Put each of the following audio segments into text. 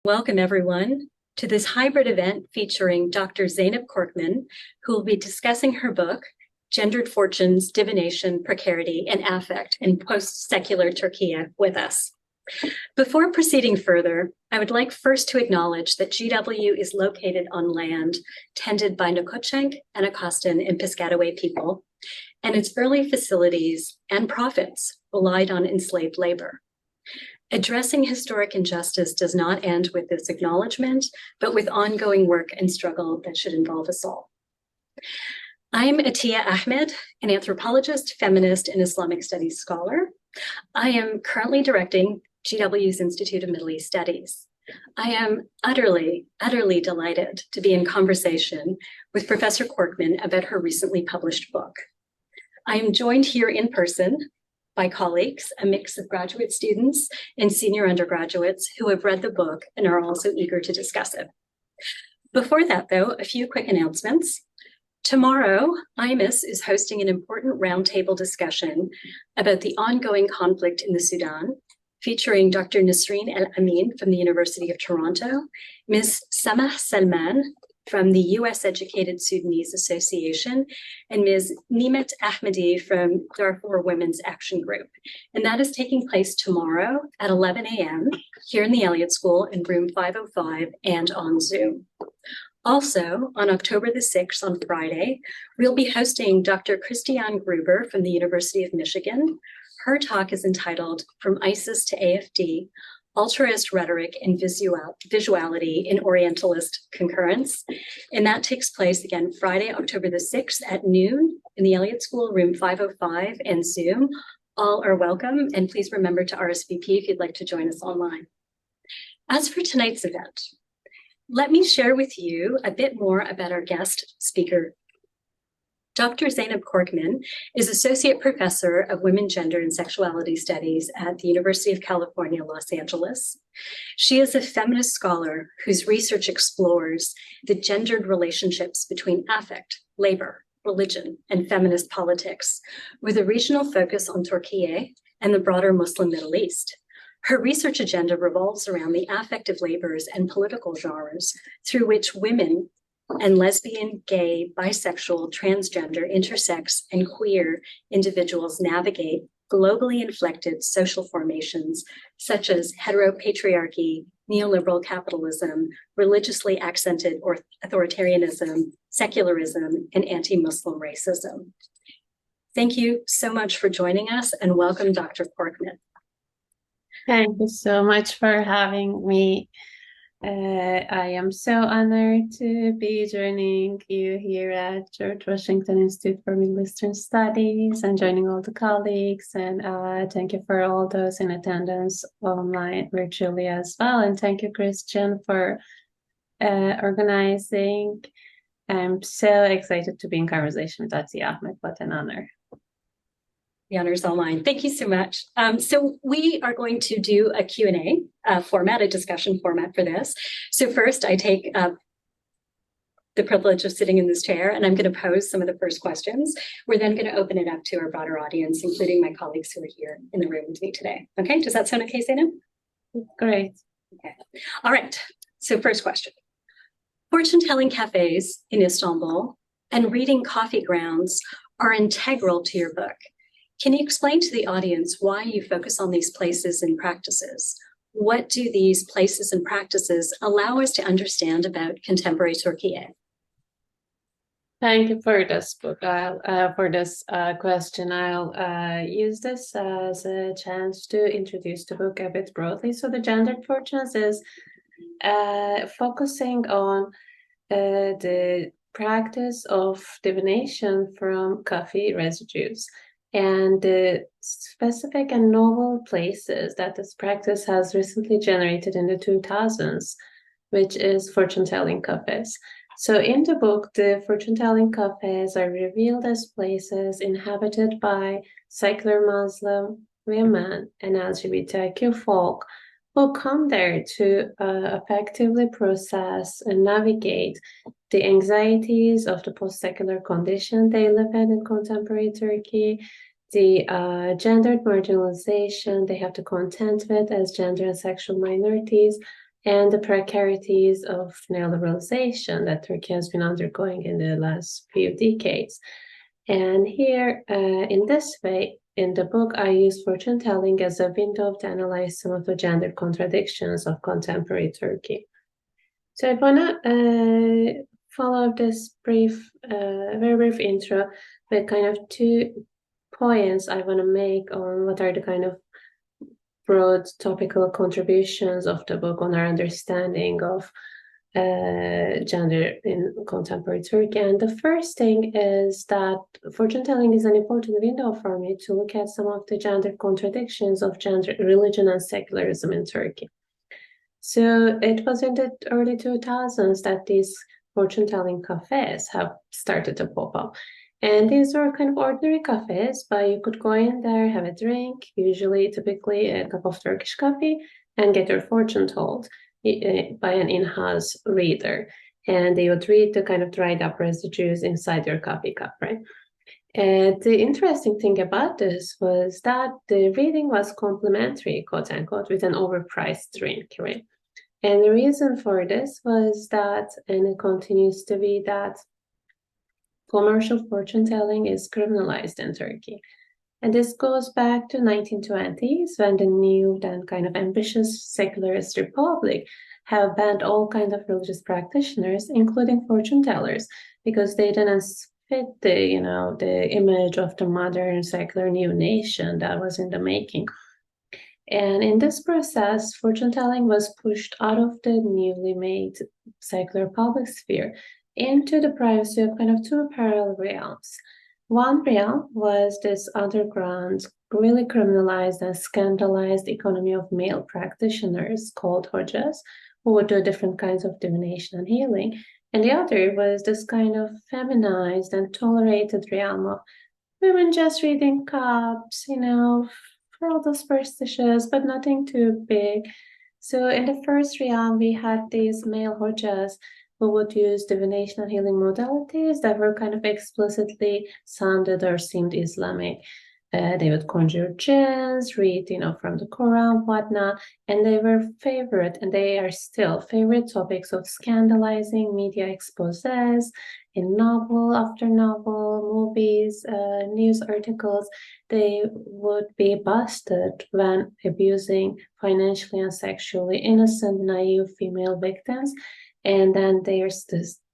Welcome, everyone, to this hybrid event featuring Dr. Zeynep Korkman, who will be discussing her book, Gendered Fortunes, Divination, Precarity, and Affect in Postsecular Turkey with us. Before proceeding further, I would like first to acknowledge that GW is located on land tended by Nokotchenk, Anacostan, and Piscataway people, and its early facilities and profits relied on enslaved labor. Addressing historic injustice does not end with this acknowledgement, but with ongoing work and struggle that should involve us all. I'm Atiya Ahmed, an anthropologist, feminist, and Islamic studies scholar. I am currently directing GW's Institute of Middle East Studies. I am utterly delighted to be in conversation with Professor Korkman about her recently published book. I am joined here in person by colleagues, a mix of graduate students and senior undergraduates who have read the book and are also eager to discuss it. Before that, though, a few quick announcements. Tomorrow, IMIS is hosting an important roundtable discussion about the ongoing conflict in the Sudan, featuring Dr. Nasreen El-Amin from the University of Toronto, Ms. Samah Salman from the US-educated Sudanese Association, and Ms. Nimet Ahmadi from Darfur Women's Action Group. And that is taking place tomorrow at 11 a.m. here in the Elliott School in room 505 and on Zoom. Also, on October the 6th, on Friday, we'll be hosting Dr. Christiane Gruber from the University of Michigan. Her talk is entitled From ISIS to AFD, Altruist Rhetoric and Visuality in Orientalist Concurrence. And that takes place again Friday, October the 6th at noon in the Elliott School, room 505 and Zoom. All are welcome, and please remember to RSVP if you'd like to join us online. As for tonight's event, let me share with you a bit more about our guest speaker. Dr. Zeynep Korkman is Associate Professor of Women, Gender, and Sexuality Studies at the University of California, Los Angeles. She is a feminist scholar whose research explores the gendered relationships between affect, labor, religion, and feminist politics, with a regional focus on Turkey and the broader Muslim Middle East. Her research agenda revolves around the affective labors and political genres through which women and lesbian, gay, bisexual, transgender, intersex, and queer individuals navigate globally inflected social formations such as heteropatriarchy, neoliberal capitalism, religiously accented authoritarianism, secularism, and anti-Muslim racism. Thank you so much for joining us, and welcome, Dr. Korkman. Thank you so much for having me. I am so honored to be joining you here at George Washington Institute for Middle Eastern Studies and joining all the colleagues. And thank you for all those in attendance online virtually as well. And thank you, Christian, for organizing. I'm so excited to be in conversation with Atiya Ahmed. What an honor. The honor is all mine. Thank you so much. So we are going to do a Q&A format, a discussion format for this. So first, I take the privilege of sitting in this chair, and I'm going to pose some of the first questions. We're then going to open it up to our broader audience, including my colleagues who are here in the room with me today. Okay, does that sound okay, Zeynep? Great. Okay. All right. So first question. Fortune-telling cafés in Istanbul and reading coffee grounds are integral to your book. Can you explain to the audience why you focus on these places and practices? What do these places and practices allow us to understand about contemporary Turkey? Thank you for this book. For this question, I'll use this as a chance to introduce the book a bit broadly. So the Gendered Fortunes is focusing on the practice of divination from coffee residues and the specific and novel places that this practice has recently generated in the 2000s, which is fortune-telling cafés. So in the book, the fortune-telling cafés are revealed as places inhabited by secular Muslim women and LGBTIQ folk who come there to effectively process and navigate the anxieties of the post-secular condition they live in contemporary Turkey, the gendered marginalization they have to contend with as gender and sexual minorities, and the precarities of neoliberalization that Turkey has been undergoing in the last few decades. And here, in this way, in the book, I use fortune telling as a window to analyze some of the gender contradictions of contemporary Turkey. So I want to follow this very brief intro with kind of 2 points I want to make on what are the kind of broad topical contributions of the book on our understanding of gender in contemporary Turkey. And the first thing is that fortune telling is an important window for me to look at some of the gender contradictions of gender, religion, and secularism in Turkey. So it was in the early 2000s that these fortune telling cafés have started to pop up. And these were kind of ordinary cafes, but you could go in there, have a drink, typically a cup of Turkish coffee, and get your fortune told by an in-house reader. And they would read the kind of dried up residues inside your coffee cup, right? And the interesting thing about this was that the reading was complimentary, quote unquote, with an overpriced drink, right? And the reason for this was that, and it continues to be that, commercial fortune telling is criminalized in Turkey. And this goes back to 1920s when the new, then kind of ambitious secularist republic have banned all kinds of religious practitioners, including fortune tellers, because they didn't fit the image of the modern secular new nation that was in the making. And in this process, fortune telling was pushed out of the newly made secular public sphere into the privacy of kind of 2 parallel realms. One realm was this underground, really criminalized and scandalized economy of male practitioners called hojas, who would do different kinds of divination and healing. And the other was this kind of feminized and tolerated realm of women just reading cups, for all those superstitious, but nothing too big. So in the first realm, we had these male hojas who would use divination and healing modalities that were kind of explicitly sounded or seemed Islamic. They would conjure jinns, read, from the Quran, whatnot, and they were favorite, and they are still favorite topics of scandalizing media exposés in novel after novel, movies, news articles. They would be busted when abusing financially and sexually innocent, naive female victims. And then there's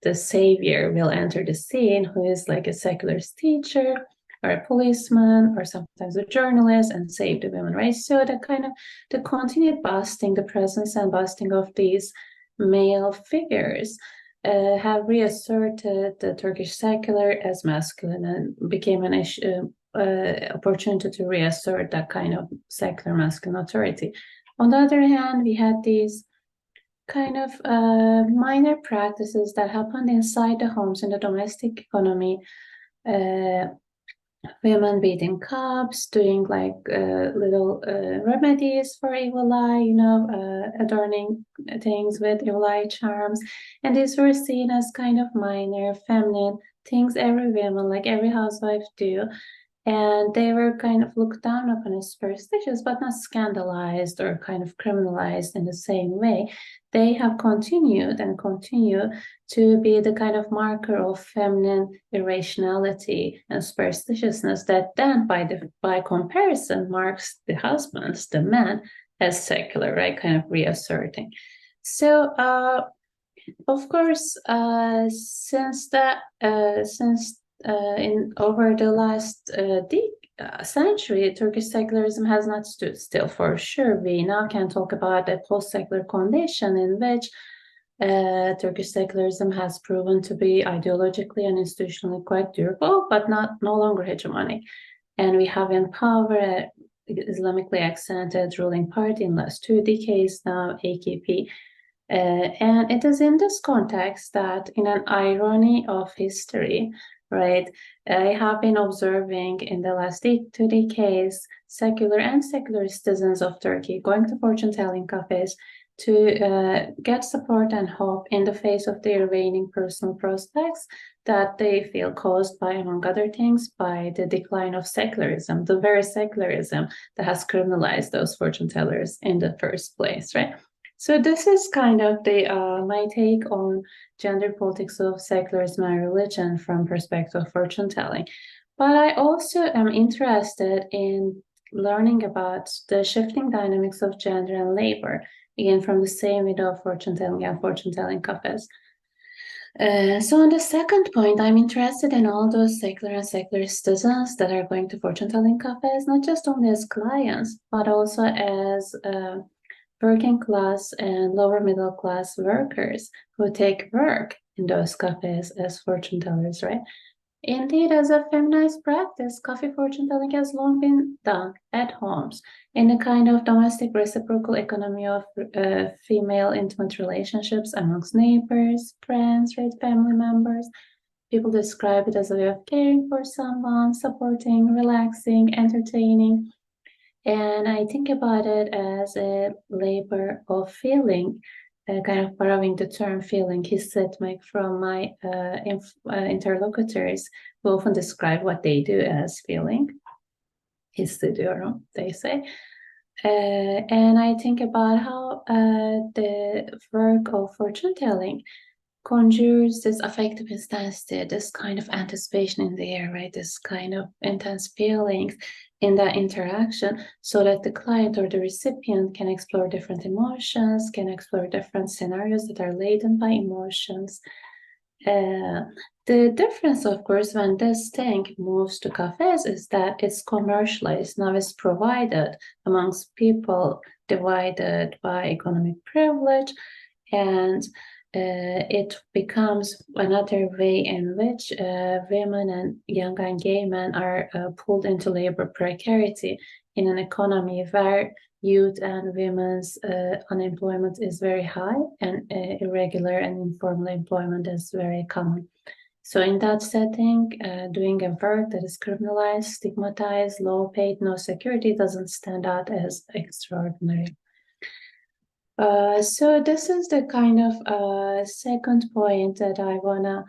the savior will enter the scene, who is like a secularist teacher or a policeman or sometimes a journalist, and save the women, right? So the continued busting, the presence and busting of these male figures have reasserted the Turkish secular as masculine and became an opportunity to reassert that kind of secular masculine authority. On the other hand, we had these kind of minor practices that happened inside the homes in the domestic economy. Women beating cups, doing like little remedies for evil eye, adorning things with evil eye charms. And these were seen as kind of minor, feminine things every woman, like every housewife do. And they were kind of looked down upon as superstitious, but not scandalized or kind of criminalized in the same way. They have continued and continue to be the kind of marker of feminine irrationality and superstitiousness that then, by comparison, marks the husbands, the men, as secular, right? Kind of reasserting. So, of course, since in over the last century, Turkish secularism has not stood still for sure. We now can talk about a post-secular condition in which Turkish secularism has proven to be ideologically and institutionally quite durable, but no longer hegemonic. And we have in power an Islamically accented ruling party in the last 2 decades now, AKP. And it is in this context that, in an irony of history, right, I have been observing in the last 2 decades secular and secular citizens of Turkey going to fortune-telling cafes to get support and hope in the face of their waning personal prospects that they feel caused by, among other things, by the decline of secularism, the very secularism that has criminalized those fortune tellers in the first place, right? So this is kind of the my take on gender politics of secularism and religion from perspective of fortune telling. But I also am interested in learning about the shifting dynamics of gender and labor, again from the same window of fortune telling and fortune telling cafés. So on the second point, I'm interested in all those secular and secularist citizens that are going to fortune telling cafés, not just only as clients, but also as working class and lower middle class workers who take work in those cafes as fortune tellers, right? Indeed, as a feminized practice, coffee fortune telling has long been done at homes in a kind of domestic reciprocal economy of female intimate relationships amongst neighbors, friends, right, family members. People describe it as a way of caring for someone, supporting, relaxing, entertaining. And I think about it as a labor of feeling, kind of borrowing the term feeling hissetmek from my interlocutors who often describe what they do as feeling. Hissediyorum, they say. And I think about how the work of fortune telling conjures this affective intensity, this kind of anticipation in the air, right? This kind of intense feelings in that interaction so that the client or the recipient can explore different emotions, can explore different scenarios that are laden by emotions. The difference, of course, when this thing moves to cafes is that it's commercialized. Now it's provided amongst people divided by economic privilege, and it becomes another way in which women and young and gay men are pulled into labor precarity in an economy where youth and women's unemployment is very high and irregular and informal employment is very common. So in that setting, doing a work that is criminalized, stigmatized, low paid, no security doesn't stand out as extraordinary. So this is the kind of second point that I wanna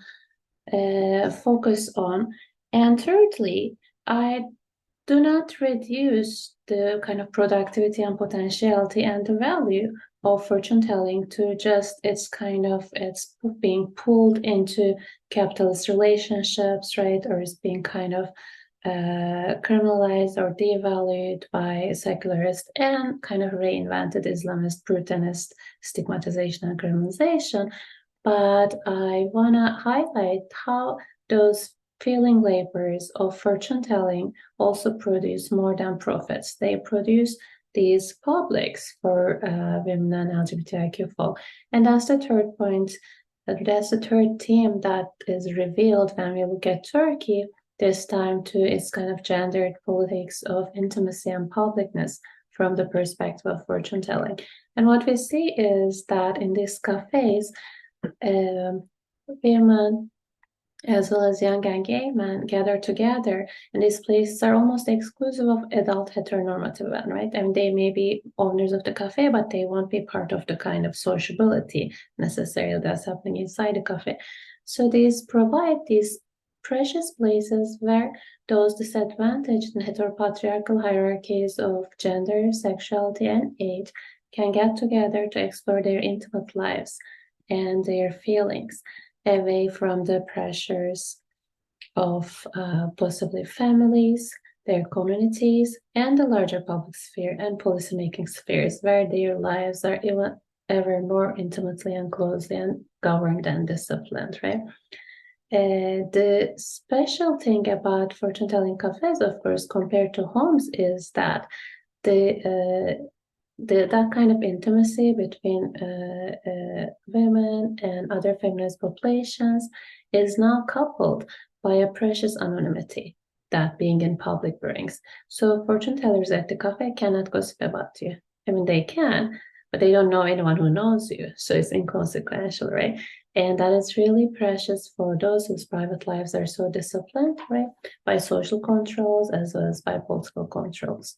focus on. And thirdly, I do not reduce the kind of productivity and potentiality and the value of fortune telling to just it's being pulled into capitalist relationships, right? Or it's being kind of criminalized or devalued by secularists and kind of reinvented Islamist, Putinist stigmatization and criminalization. But I want to highlight how those feeling labors of fortune telling also produce more than profits. They produce these publics for women and LGBTIQ folk. And that's the third point. That's the third theme that is revealed when we look at Turkey this time to its kind of gendered politics of intimacy and publicness from the perspective of fortune telling. And what we see is that in these cafes, women as well as young and gay men gather together, and these places are almost exclusive of adult heteronormative men, right? And they may be owners of the cafe, but they won't be part of the kind of sociability necessarily that's happening inside the cafe. So these provide these precious places where those disadvantaged in heteropatriarchal hierarchies of gender, sexuality, and age can get together to explore their intimate lives and their feelings away from the pressures of possibly families, their communities, and the larger public sphere and policymaking spheres where their lives are even ever more intimately and closely and governed and disciplined, right? The special thing about fortune telling cafes, of course, compared to homes, is that that kind of intimacy between women and other feminist populations is now coupled by a precious anonymity that being in public brings. So fortune tellers at the cafe cannot gossip about you. I mean, they can, but they don't know anyone who knows you. So it's inconsequential, right? And that is really precious for those whose private lives are so disciplined, right? By social controls as well as by political controls.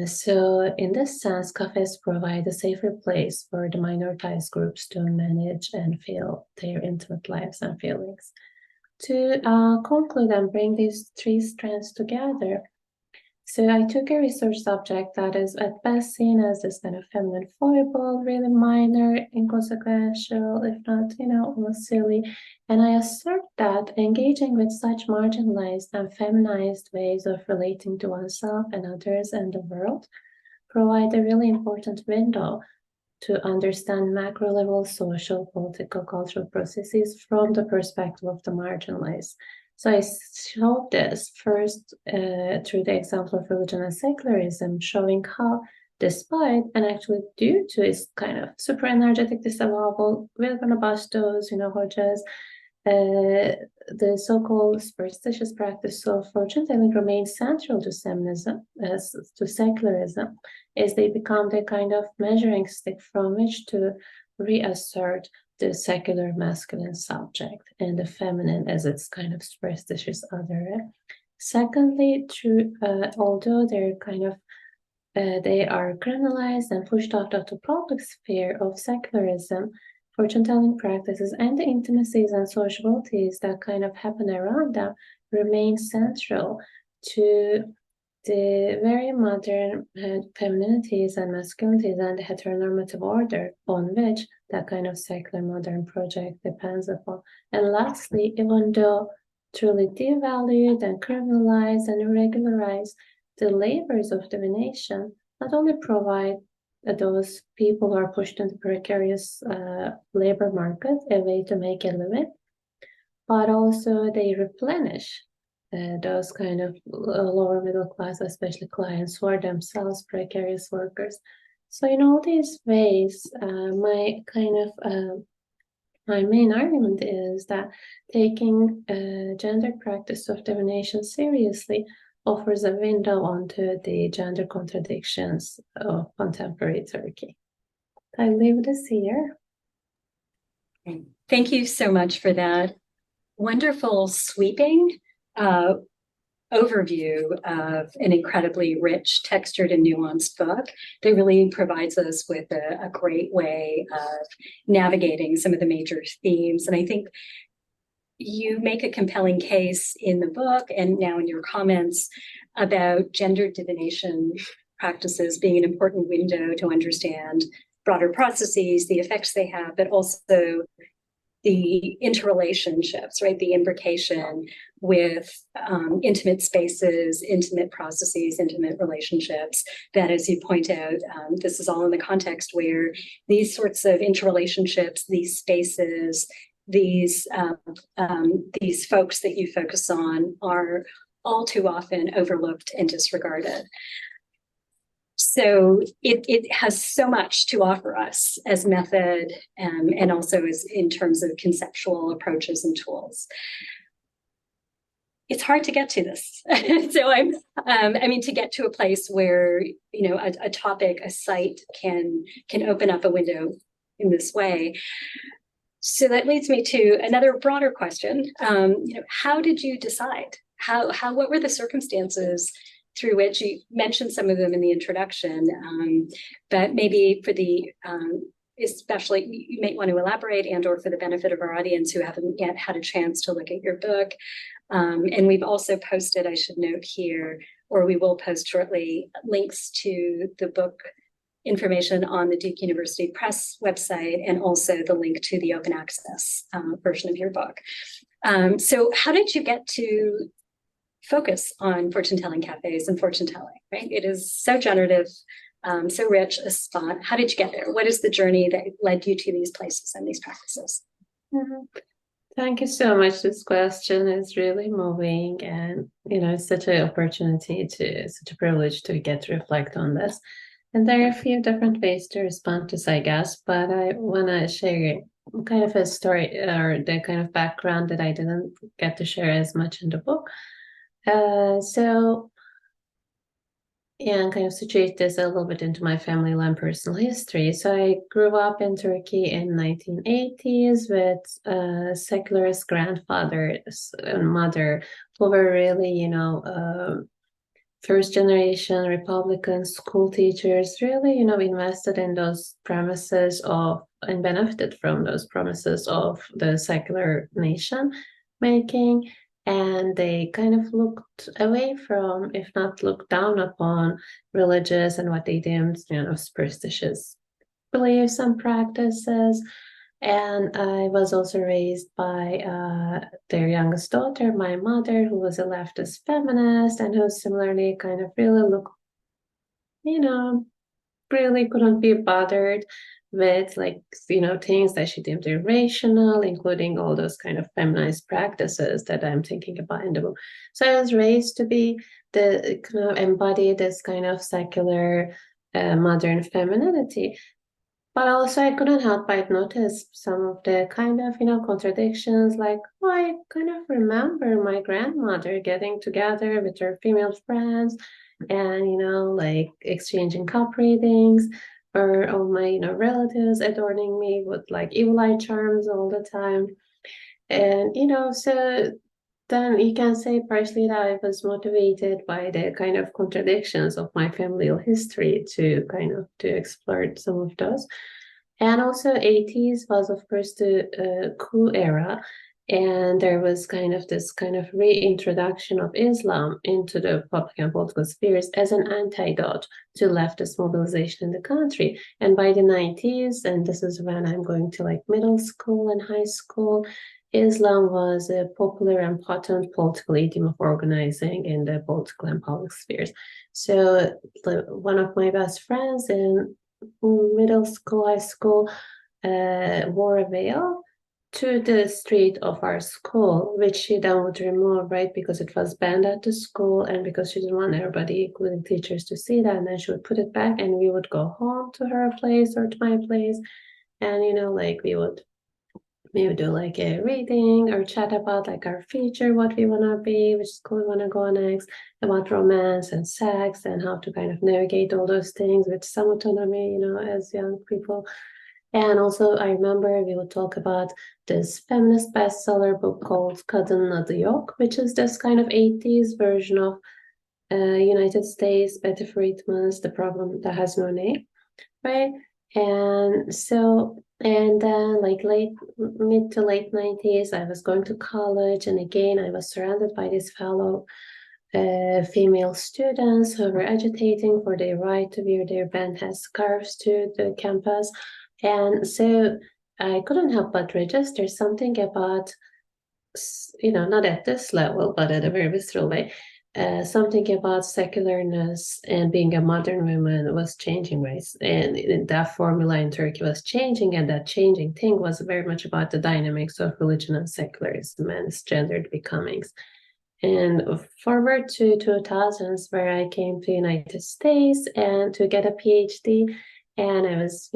So in this sense, cafes provide a safer place for the minoritized groups to manage and feel their intimate lives and feelings. To conclude and bring these three strands together, So I took a research subject that is at best seen as this kind of feminine foible, really minor, inconsequential, if not, almost silly. And I assert that engaging with such marginalized and feminized ways of relating to oneself and others and the world provide a really important window to understand macro-level social, political, cultural processes from the perspective of the marginalized. So I showed this first through the example of religion and secularism, showing how, despite and actually due to its kind of super energetic disallowable, we're going to bust those, hojas, the so-called superstitious practice of fortune-telling remains central to feminism, to secularism, as they become the kind of measuring stick from which to reassert the secular masculine subject and the feminine as its kind of superstitious other. Secondly, although they're they are criminalized and pushed out of the public sphere of secularism, fortune-telling practices and the intimacies and sociabilities that kind of happen around them remain central to the very modern femininities and masculinities and the heteronormative order on which that kind of secular modern project depends upon. And lastly, even though truly devalued and criminalized and irregularized, the labors of divination not only provide those people who are pushed into precarious labor market a way to make a living, but also they replenish those kind of lower middle class, especially clients who are themselves precarious workers. So in all these ways, my main argument is that taking gender practice of divination seriously offers a window onto the gender contradictions of contemporary Turkey. I leave this here. Thank you so much for that wonderful sweeping overview of an incredibly rich, textured, and nuanced book that really provides us with a great way of navigating some of the major themes. And I think you make a compelling case in the book and now in your comments about gender divination practices being an important window to understand broader processes, the effects they have, but also the interrelationships, right? The imbrication with intimate spaces, intimate processes, intimate relationships, that, as you point out, this is all in the context where these sorts of interrelationships, these spaces, these folks that you focus on are all too often overlooked and disregarded. So it has so much to offer us as method and also as in terms of conceptual approaches and tools. It's hard to get to this. So to get to a place where, a topic, a site can open up a window in this way. So that leads me to another broader question. How did you decide? What were the circumstances through which you mentioned some of them in the introduction, but maybe for the, especially you might want to elaborate and or for the benefit of our audience who haven't yet had a chance to look at your book. And we've also posted, I should note here, or we will post shortly, links to the book information on the Duke University Press website and also the link to the open access version of your book. So how did you get to focus on fortune-telling cafes and fortune-telling, right? It is so generative, so rich a spot. How did you get there? What is the journey that led you to these places and these practices? Mm-hmm. Thank you so much. This question is really moving and, it's such an opportunity such a privilege to get to reflect on this. And there are a few different ways to respond to this, I guess, but I want to share kind of a story or the kind of background that I didn't get to share as much in the book. And kind of situate this a little bit into my family and personal history. So I grew up in Turkey in 1980s with secularist grandfather and mother who were really, first generation Republican school teachers, really, invested in those premises and benefited from those promises of the secular nation making. and they kind of looked away from, if not looked down upon, religious and what they deemed, superstitious beliefs and practices. And I was also raised by their youngest daughter, my mother, who was a leftist feminist and who similarly kind of really looked, really couldn't be bothered with things that she deemed irrational, including all those kind of feminized practices that I'm thinking about in the book. So I was raised to be the kind of embody this kind of secular modern femininity. But also I couldn't help but notice some of the kind of, contradictions, like, I kind of remember my grandmother getting together with her female friends and, like exchanging cup readings, or all my, relatives adorning me with like evil eye charms all the time. And, so then you can say partially that I was motivated by the kind of contradictions of my familial history to explore some of those. And also 80s was, of course, the coup era. And there was this kind of reintroduction of Islam into the public and political spheres as an antidote to leftist mobilization in the country. And by the 90s, and this is when I'm going to like middle school and high school, Islam was a popular and potent political idiom of organizing in the political and public spheres. So one of my best friends in middle school, high school, wore a veil to the street of our school, which she then would remove, right? Because it was banned at the school and because she didn't want everybody, including teachers, to see that. And then she would put it back and we would go home to her place or to my place. And, we would do like a reading or chat about like our future, what we want to be, which school we want to go next, about romance and sex and how to kind of navigate all those things with some autonomy, as young people. And also I remember we would talk about this feminist bestseller book called Kadın Adı Yok, which is this kind of 80s version of United States, Betty Friedman's The Problem That Has No Name, right? And so, and then like mid to late 90s, I was going to college. And again, I was surrounded by these fellow female students who were agitating for their right to wear their band head scarves to the campus. And so I couldn't help but register something about, not at this level, but at a very visceral way, something about secularness and being a modern woman was changing, right? And that formula in Turkey was changing, and that changing thing was very much about the dynamics of religion and secularism and its gendered becomings. And forward to 2000s, where I came to the United States and to get a PhD. And I was,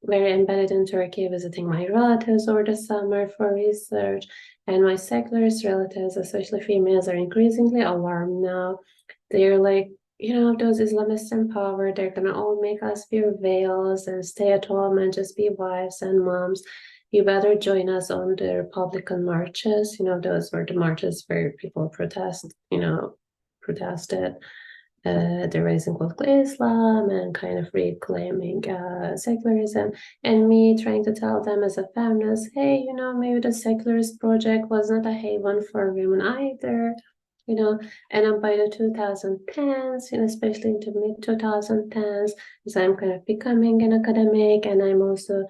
very embedded in Turkey, visiting my relatives over the summer for research. And my secularist relatives, especially females, are increasingly alarmed now. They're like, those Islamists in power, they're going to all make us wear veils and stay at home and just be wives and moms. You better join us on the Republican marches. Those were the marches where people protested the rising political Islam and kind of reclaiming secularism, and me trying to tell them as a feminist, hey, maybe the secularist project was not a haven for women either, and then by the 2010s, especially into mid 2010s, as I'm kind of becoming an academic, and I'm also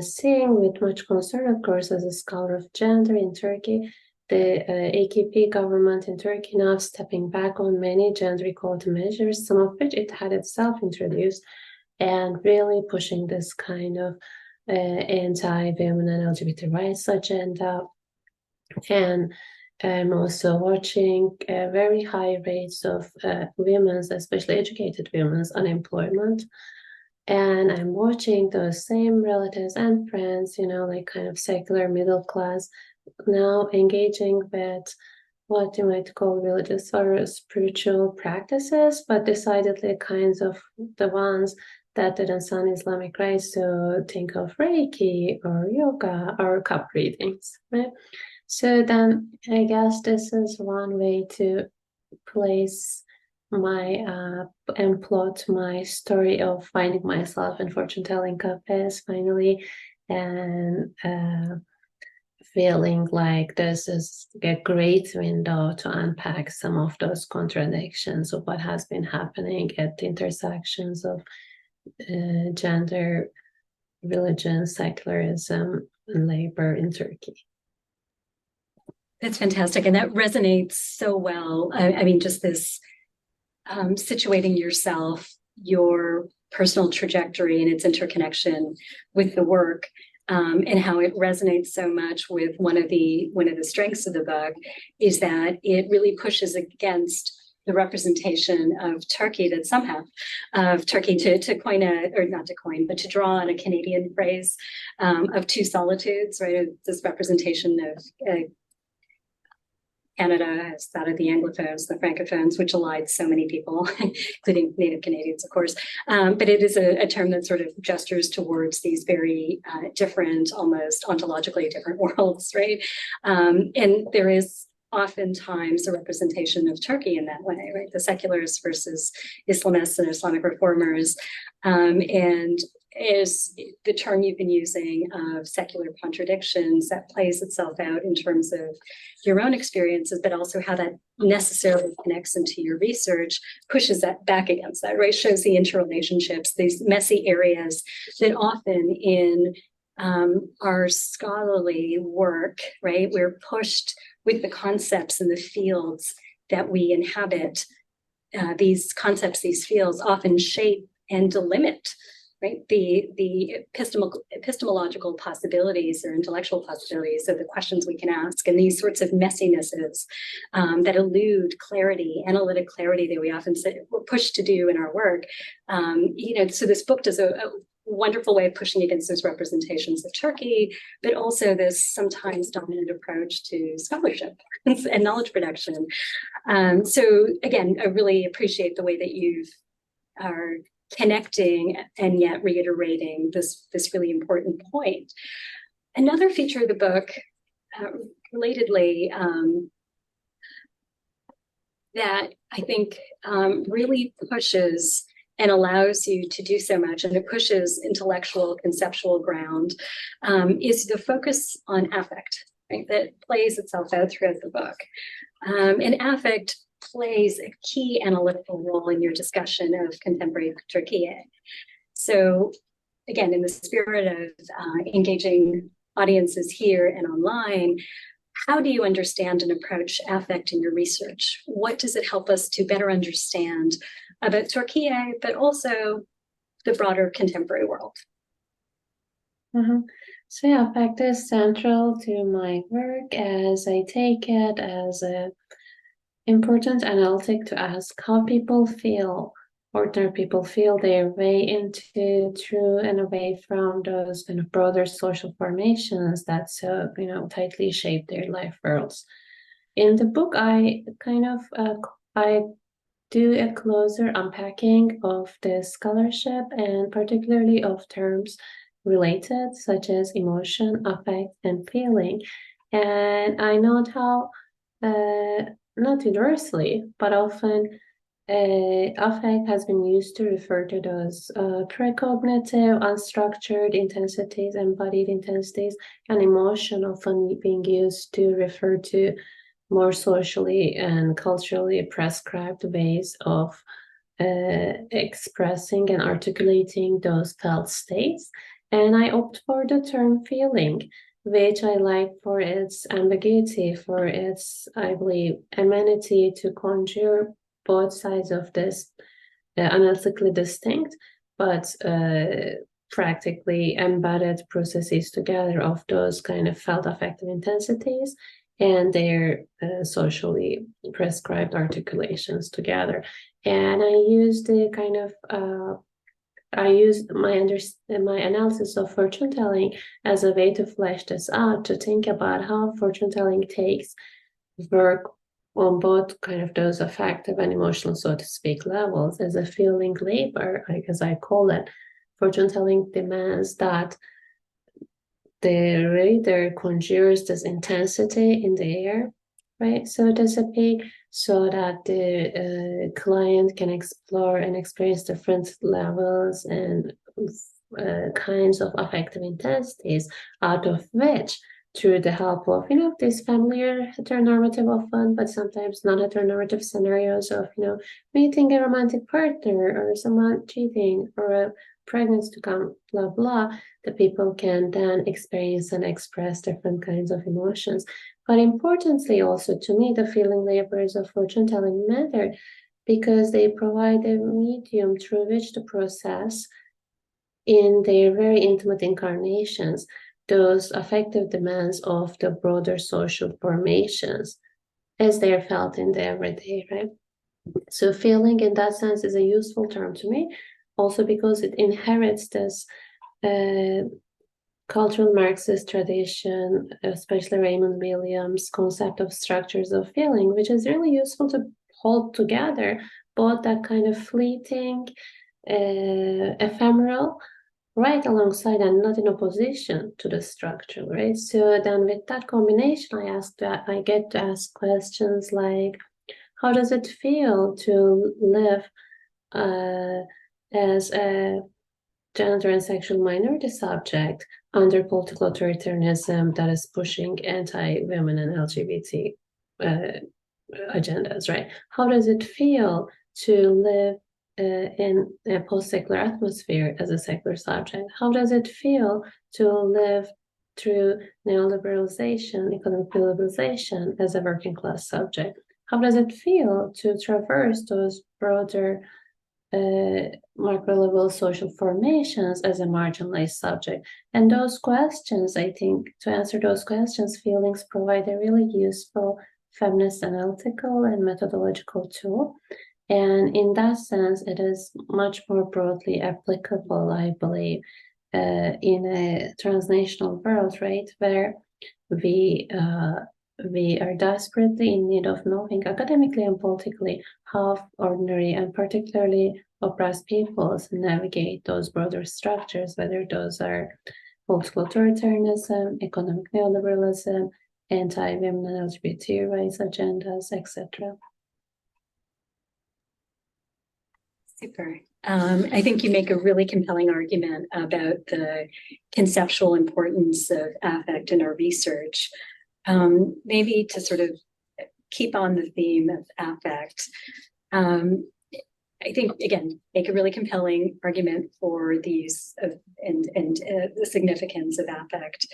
seeing with much concern, of course, as a scholar of gender in Turkey, the AKP government in Turkey now stepping back on many gender equality measures, some of which it had itself introduced, and really pushing this kind of anti-women and LGBT rights agenda. And I'm also watching very high rates of women's, especially educated women's, unemployment. And I'm watching those same relatives and friends, like kind of secular middle class, now engaging with what you might call religious or spiritual practices, but decidedly kinds of the ones that didn't sound Islamic, right? So think of Reiki or yoga or cup readings, right? So then I guess this is one way to place my and plot my story of finding myself in fortune telling cafés finally, and feeling like this is a great window to unpack some of those contradictions of what has been happening at the intersections of gender, religion, secularism, and labor in Turkey. That's fantastic. And that resonates so well. I mean, just this situating yourself, your personal trajectory and its interconnection with the work, and how it resonates so much with one of the strengths of the book is that it really pushes against the representation of Turkey that some have, of Turkey to coin or not to coin, but to draw on a Canadian phrase of two solitudes, right? This representation of Canada as that of the Anglophones, the Francophones, which allied so many people, including Native Canadians, of course. But it is a term that sort of gestures towards these very different, almost ontologically different worlds, right? And there is oftentimes a representation of Turkey in that way, right? The secularists versus Islamists and Islamic reformers. And is the term you've been using of secular contradictions that plays itself out in terms of your own experiences, but also how that necessarily connects into your research, pushes that back against that, right? Shows the interrelationships, these messy areas that often in our scholarly work, right, we're pushed with the concepts and the fields that we inhabit. These concepts, these fields often shape and delimit, right, the epistemological possibilities or intellectual possibilities of the questions we can ask, and these sorts of messinesses that elude clarity, analytic clarity that we often say we're pushed to do in our work. So this book does a wonderful way of pushing against those representations of Turkey, but also this sometimes dominant approach to scholarship and knowledge production. So again, I really appreciate the way that you are connecting and yet reiterating this really important point. Another feature of the book, relatedly, that I think really pushes and allows you to do so much, and it pushes intellectual, conceptual ground, is the focus on affect, right? That plays itself out throughout the book. And affect plays a key analytical role in your discussion of contemporary Turkey. So again, in the spirit of engaging audiences here and online, how do you understand and approach affect in your research? What does it help us to better understand about Turkey, but also the broader contemporary world? So yeah, affect is central to my work, as I take it as a important analytic to ask how people feel, ordinary people feel their way into, through, and away from those kind of broader social formations that so tightly shape their life worlds. In the book, I kind of I do a closer unpacking of the scholarship and particularly of terms related, such as emotion, affect, and feeling. And I note how not universally, but often affect has been used to refer to those precognitive, unstructured intensities, embodied intensities, and emotion often being used to refer to more socially and culturally prescribed ways of expressing and articulating those felt states. And I opt for the term feeling, which I like for its ambiguity, for its, I believe, amenity to conjure both sides of this analytically distinct, but practically embedded processes together of those kind of felt affective intensities and their socially prescribed articulations together. And I use the kind of I used my analysis of fortune telling as a way to flesh this out, to think about how fortune telling takes work on both kind of those affective and emotional, so to speak, levels as a feeling labor, as I call it. Fortune telling demands that the reader conjures this intensity in the air, right? So to speak, so that the client can explore and experience different levels and kinds of affective intensities, out of which through the help of, these familiar heteronormative often, but sometimes non-heteronormative scenarios of, meeting a romantic partner or someone cheating or a pregnancy to come, blah, blah, the people can then experience and express different kinds of emotions. But importantly, also to me, the feeling labors of fortune telling matter because they provide a medium through which to process in their very intimate incarnations those affective demands of the broader social formations as they are felt in the everyday, right? So feeling in that sense is a useful term to me, also because it inherits this cultural Marxist tradition, especially Raymond Williams' concept of structures of feeling, which is really useful to hold together both that kind of fleeting, ephemeral, right alongside and not in opposition to the structure, right? So then with that combination, I get to ask questions like, how does it feel to live as a gender and sexual minority subject under political authoritarianism that is pushing anti-women and LGBT agendas, right? How does it feel to live in a post-secular atmosphere as a secular subject? How does it feel to live through neoliberalization, economic liberalization as a working class subject? How does it feel to traverse those broader macro-level social formations as a marginalized subject? And those questions, I think, to answer those questions, feelings provide a really useful feminist analytical and methodological tool. And in that sense, it is much more broadly applicable, I believe, in a transnational world, right, where we are desperately in need of knowing academically and politically how ordinary and particularly oppressed peoples navigate those broader structures, whether those are political authoritarianism, economic neoliberalism, anti-women and LGBT rights agendas, etc. Super. I think you make a really compelling argument about the conceptual importance of affect in our research. Maybe to sort of keep on the theme of affect, I think, again, make a really compelling argument for the use of and the significance of affect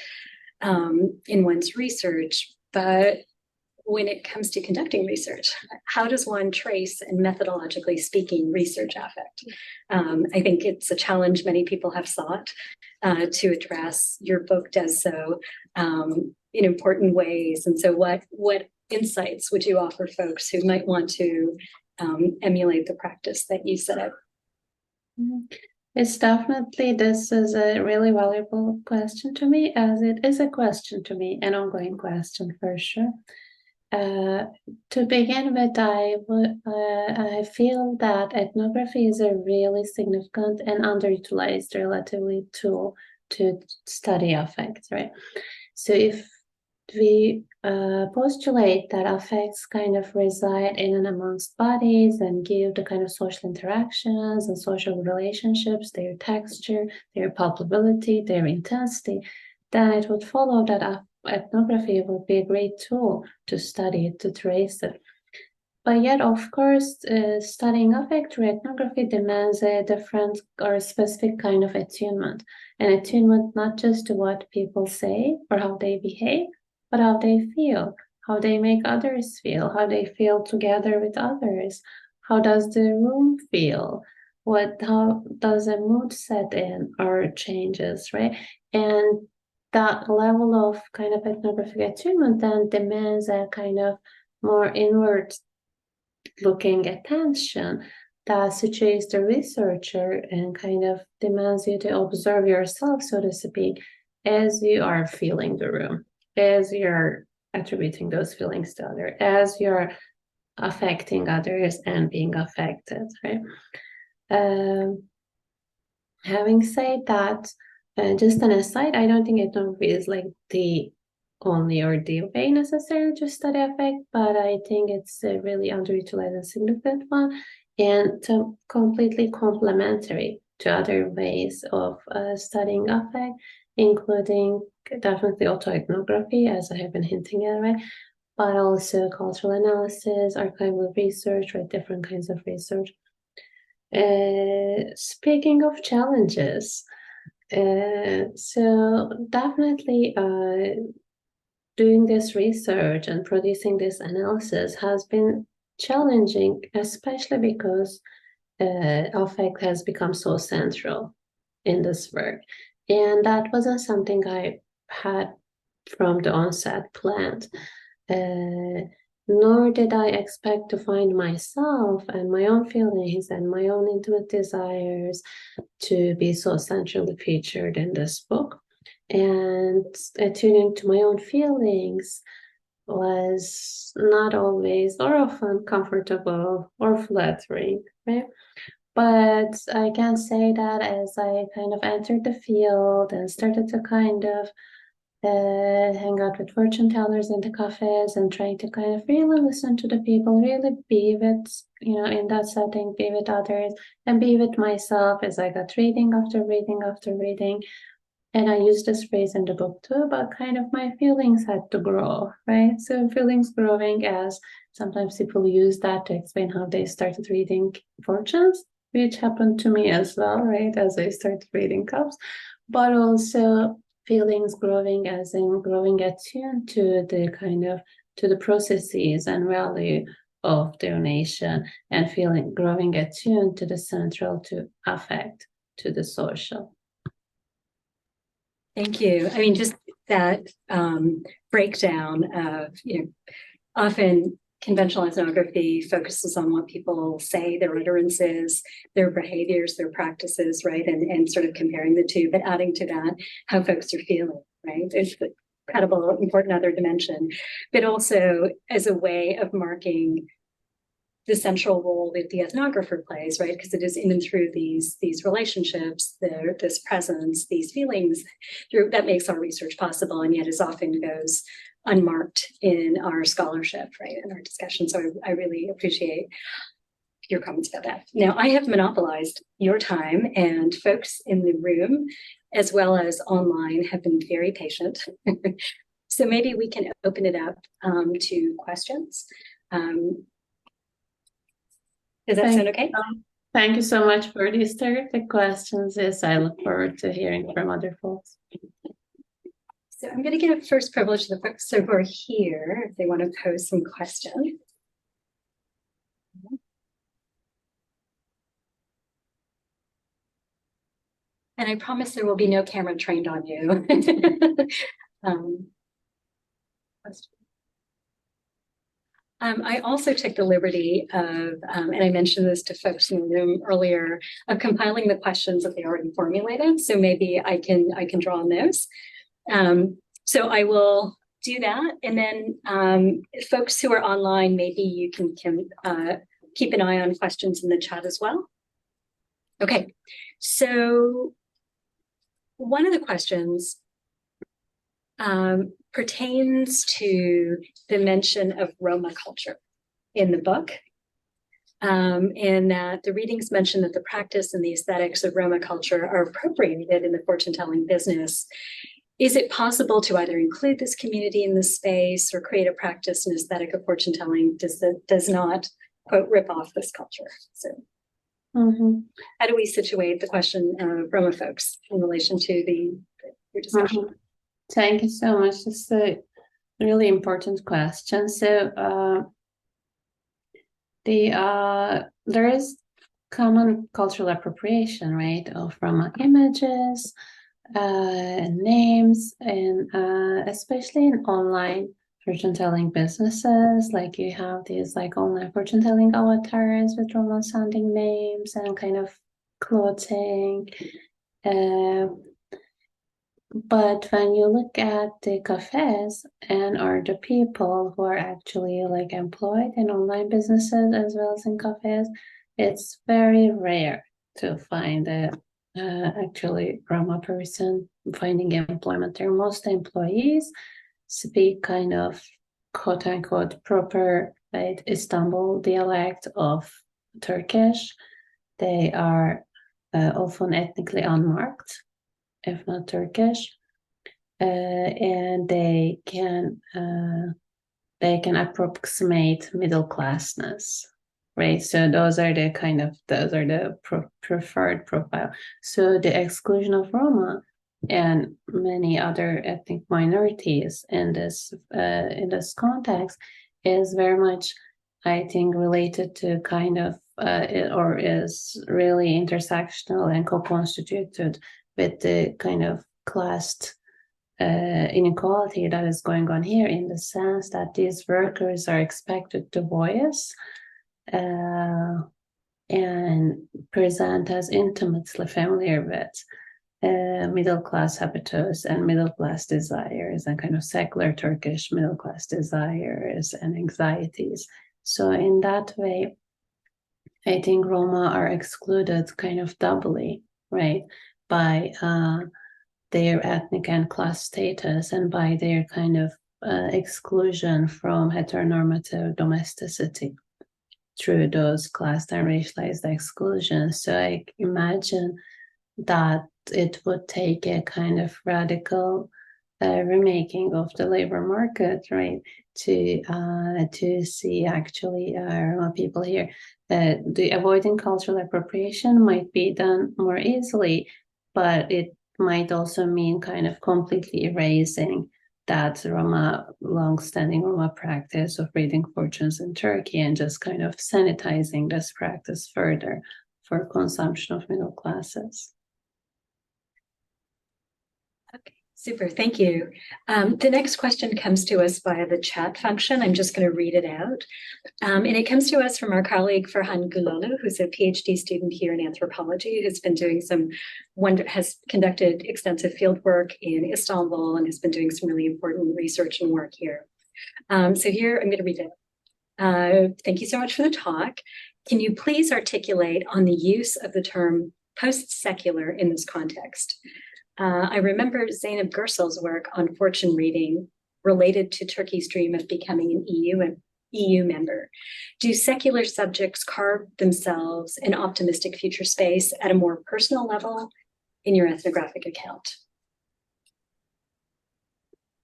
in one's research. But when it comes to conducting research, how does one trace and methodologically speaking research affect? I think it's a challenge many people have sought to address. Your book does so in important ways. And so what insights would you offer folks who might want to emulate the practice that you set up? It's definitely, this is a really valuable question to me, as it is a question to me, an ongoing question for sure. To begin with, I feel that ethnography is a really significant and underutilized relatively tool to study affects, right? So if we postulate that affects kind of reside in and amongst bodies and give the kind of social interactions and social relationships, their texture, their palpability, their intensity, then it would follow that ethnography would be a great tool to study it, to trace it. But yet, of course, studying affect through ethnography demands a different or a specific kind of attunement. An attunement not just to what people say or how they behave, but how they feel, how they make others feel, how they feel together with others. How does the room feel? How does a mood set in or changes, right? And that level of kind of ethnographic attunement then demands a kind of more inward looking attention that situates the researcher and kind of demands you to observe yourself, so to speak, as you are feeling the room, as you're attributing those feelings to others, as you're affecting others and being affected, right? Having said that, just an aside, I don't think ethnography is like the only or the way necessary to study affect, but I think it's a really underutilized and significant one, and completely complementary to other ways of studying affect, including definitely autoethnography, as I have been hinting at, right? But also cultural analysis, archival research, right? Different kinds of research. Speaking of challenges, so definitely doing this research and producing this analysis has been challenging, especially because affect has become so central in this work. And that wasn't something I had from the onset planned. Nor did I expect to find myself and my own feelings and my own intimate desires to be so centrally featured in this book. And attuning to my own feelings was not always or often comfortable or flattering, right? But I can say that as I kind of entered the field and started to kind of hang out with fortune tellers in the cafés and trying to kind of really listen to the people, really be with, in that setting, be with others and be with myself as I got reading after reading after reading. And I use this phrase in the book too, but kind of my feelings had to grow, right? So feelings growing, as sometimes people use that to explain how they started reading fortunes, which happened to me as well, right? As I started reading cups, but also feelings growing as in growing attuned to the to the processes and value of donation, and feeling growing attuned to the central to affect, to the social. Thank you. I mean, just that breakdown of, often conventional ethnography focuses on what people say, their utterances, their behaviors, their practices, right? And sort of comparing the two, but adding to that how folks are feeling, right? It's the incredible, important other dimension, but also as a way of marking the central role that the ethnographer plays, right? Because it is in and through these relationships, this presence, these feelings, that makes our research possible, and yet as often goes unmarked in our scholarship, right, in our discussion. So I really appreciate your comments about that. Now, I have monopolized your time, and folks in the room, as well as online, have been very patient. So maybe we can open it up to questions. Does that sound okay? Thank you so much for these terrific questions. Yes, I look forward to hearing from other folks. So I'm going to give first privilege to the folks who are here if they want to pose some questions. And I promise there will be no camera trained on you. I also took the liberty of, and I mentioned this to folks in the room earlier, of compiling the questions that they already formulated. So maybe I can draw on those. So I will do that. And then folks who are online, maybe you can keep an eye on questions in the chat as well. Okay, so one of the questions pertains to the mention of Roma culture in the book, and that the readings mention that the practice and the aesthetics of Roma culture are appropriated in the fortune-telling business. Is it possible to either include this community in this space or create a practice and aesthetic of fortune-telling does not, quote, rip off this culture? So how do we situate the question of Roma folks in relation to your discussion? Thank you so much. This is a really important question. So there is common cultural appropriation, right, of Roma images, names, and especially in online fortune-telling businesses. Like you have these like online fortune-telling avatars with Roma sounding names and kind of clothing. But when you look at the cafés and are the people who are actually like employed in online businesses as well as in cafés, it's very rare to find a actually Roma person finding employment there. Most employees speak kind of quote unquote proper, right, Istanbul dialect of Turkish. They are often ethnically unmarked, if not Turkish. and they can approximate middle classness, right? So those are the preferred profile. So the exclusion of Roma and many other ethnic minorities in this context is very much, I think, related to or is really intersectional and co-constituted with the kind of class inequality that is going on here, in the sense that these workers are expected to voice and present as intimately familiar with middle class habitus and middle class desires and kind of secular Turkish middle class desires and anxieties. So in that way, I think Roma are excluded kind of doubly, right, by their ethnic and class status and by their kind of exclusion from heteronormative domesticity through those class and racialized exclusions. So I imagine that it would take a kind of radical remaking of the labor market, right, to see actually people here. The avoiding cultural appropriation might be done more easily, but it might also mean kind of completely erasing that long-standing Roma practice of reading fortunes in Turkey and just kind of sanitizing this practice further for consumption of middle classes. Okay, super, thank you. The next question comes to us via the chat function. I'm just going to read it out. And it comes to us from our colleague Farhan Gulolu, who's a PhD student here in anthropology, who's been doing has conducted extensive field work in Istanbul and has been doing some really important research and work here. So here, I'm going to read it. Thank you so much for the talk. Can you please articulate on the use of the term post-secular in this context? I remember Zeynep Gürsel's work on fortune reading related to Turkey's dream of becoming an EU member. Do secular subjects carve themselves an optimistic future space at a more personal level in your ethnographic account?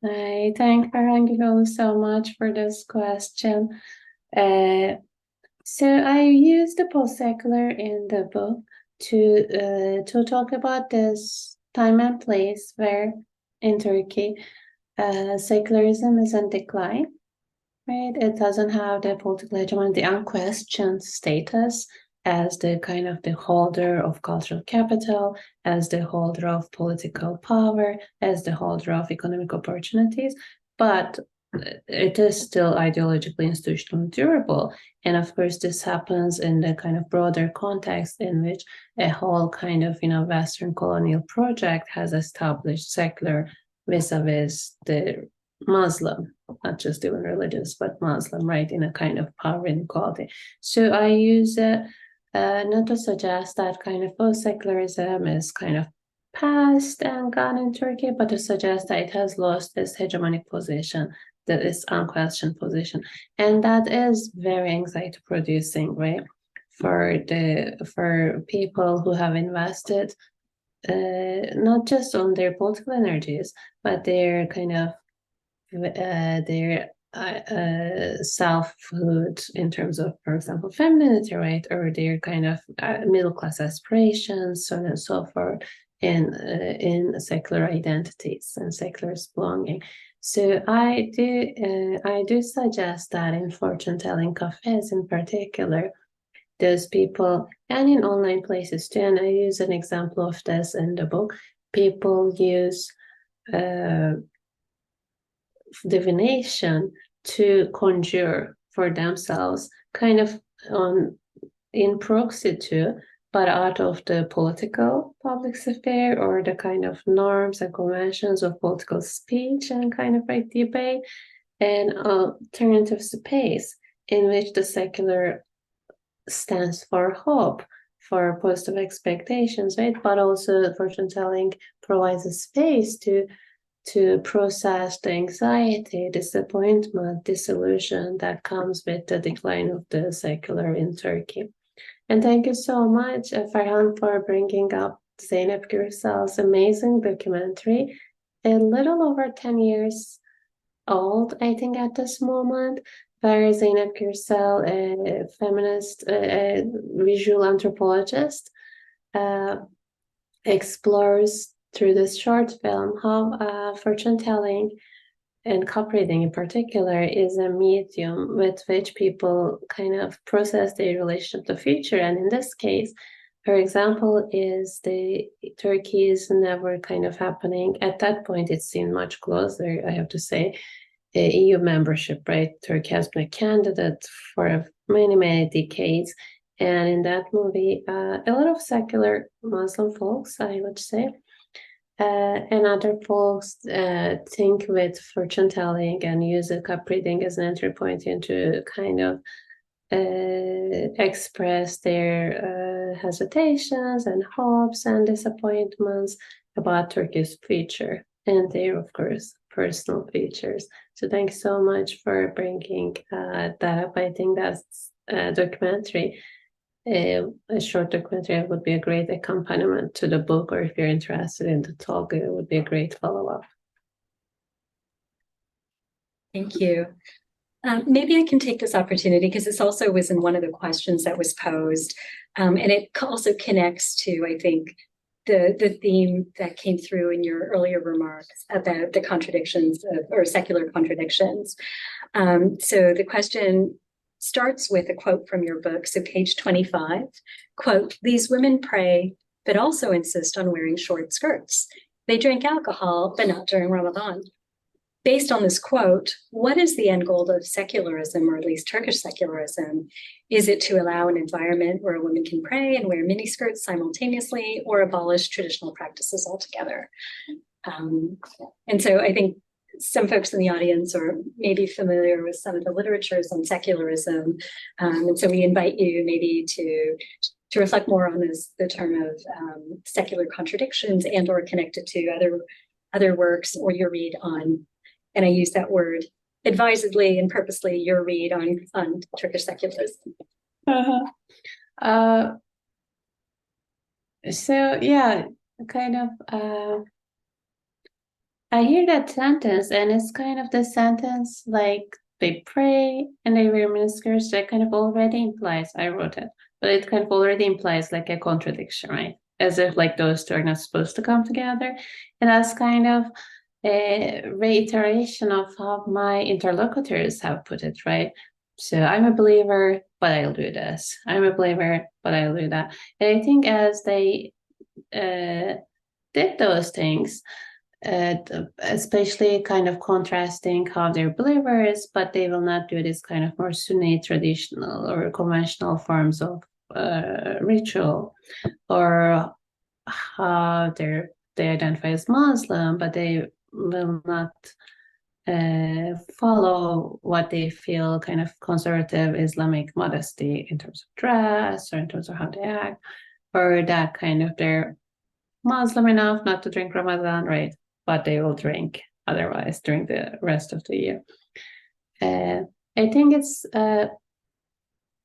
I thank Farhan so much for this question. So I use the postsecular in the book to talk about this time and place where in Turkey secularism is in decline, right? It doesn't have the political hegemony, the unquestioned status as the kind of the holder of cultural capital, as the holder of political power, as the holder of economic opportunities, but it is still ideologically institutionally durable. And of course, this happens in the kind of broader context in which a whole kind of, Western colonial project has established secular vis-a-vis the Muslim, not just even religious, but Muslim, right, in a kind of power inequality. So I use not to suggest that kind of post-secularism is kind of past and gone in Turkey, but to suggest that it has lost its hegemonic position, that is unquestioned position, and that is very anxiety producing, right, for people who have invested not just on their political energies, but their kind of their selfhood in terms of, for example, femininity, right, or their kind of middle class aspirations, so on and so forth, in secular identities and secularist belonging. So I do suggest that in fortune telling cafés in particular, those people, and in online places too, and I use an example of this in the book, people use divination to conjure for themselves, kind of in proxy to, but out of the political public sphere or the kind of norms and conventions of political speech and kind of like debate, an alternative space in which the secular stands for hope, for positive expectations, right? But also fortune telling provides a space to process the anxiety, disappointment, disillusion that comes with the decline of the secular in Turkey. And thank you so much, Farhan, for bringing up Zeynep Gürsel's amazing documentary. a little over 10 years old, I think, at this moment, where Zeynep K, a feminist, a visual anthropologist, explores through this short film how fortune telling and cup reading in particular is a medium with which people kind of process their relationship to the future. And in this case, her example is the Turkey is never kind of happening. At that point, it seemed much closer, I have to say, EU membership, right? Turkey has been a candidate for many, many decades. And in that movie, a lot of secular Muslim folks, I would say, and other folks think with fortune telling and use the cup reading as an entry point into kind of express their hesitations and hopes and disappointments about Turkey's future and their, of course, personal futures. So thanks so much for bringing that up. I think that's a documentary. A short documentary would be a great accompaniment to the book, or if you're interested in the talk, it would be a great follow-up. Thank you. Maybe I can take this opportunity because this also was in one of the questions that was posed. And it also connects to, I think, the theme that came through in your earlier remarks about the contradictions or secular contradictions. So the question starts with a quote from your book, so page 25, quote, "These women pray, but also insist on wearing short skirts. They drink alcohol, but not during Ramadan." Based on this quote, what is the end goal of secularism, or at least Turkish secularism? Is it to allow an environment where a woman can pray and wear miniskirts simultaneously, or abolish traditional practices altogether? And so I think some folks in the audience are maybe familiar with some of the literatures on secularism. And so we invite you maybe to reflect more on the term of secular contradictions, and or connect it to other works, or your read on, and I use that word advisedly and purposely, your read on Turkish secularism. So yeah, kind of I hear that sentence, and it's kind of the sentence like they pray and they wear miniskirts. That kind of already implies, I wrote it, but it kind of already implies like a contradiction, right? As if like those two are not supposed to come together. And that's kind of a reiteration of how my interlocutors have put it, right? So I'm a believer, but I'll do this. I'm a believer, but I'll do that. And I think as they did those things, especially kind of contrasting how they're believers, but they will not do this kind of more Sunni traditional or conventional forms of ritual, or how they identify as Muslim, but they will not follow what they feel kind of conservative Islamic modesty in terms of dress or in terms of how they act, or that kind of they're Muslim enough not to drink Ramadan, right? But they will drink otherwise during the rest of the year. I think it's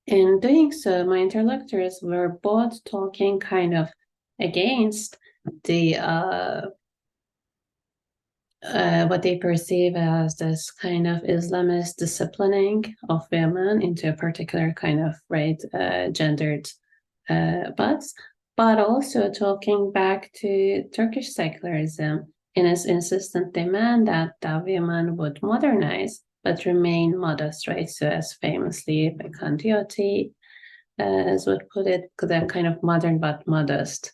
in doing so, my interlocutors were both talking kind of against the what they perceive as this kind of Islamist disciplining of women into a particular kind of gendered butts, but also talking back to Turkish secularism in its insistent demand that the women would modernize but remain modest, right? So as famously Precarity as would put it, that kind of modern but modest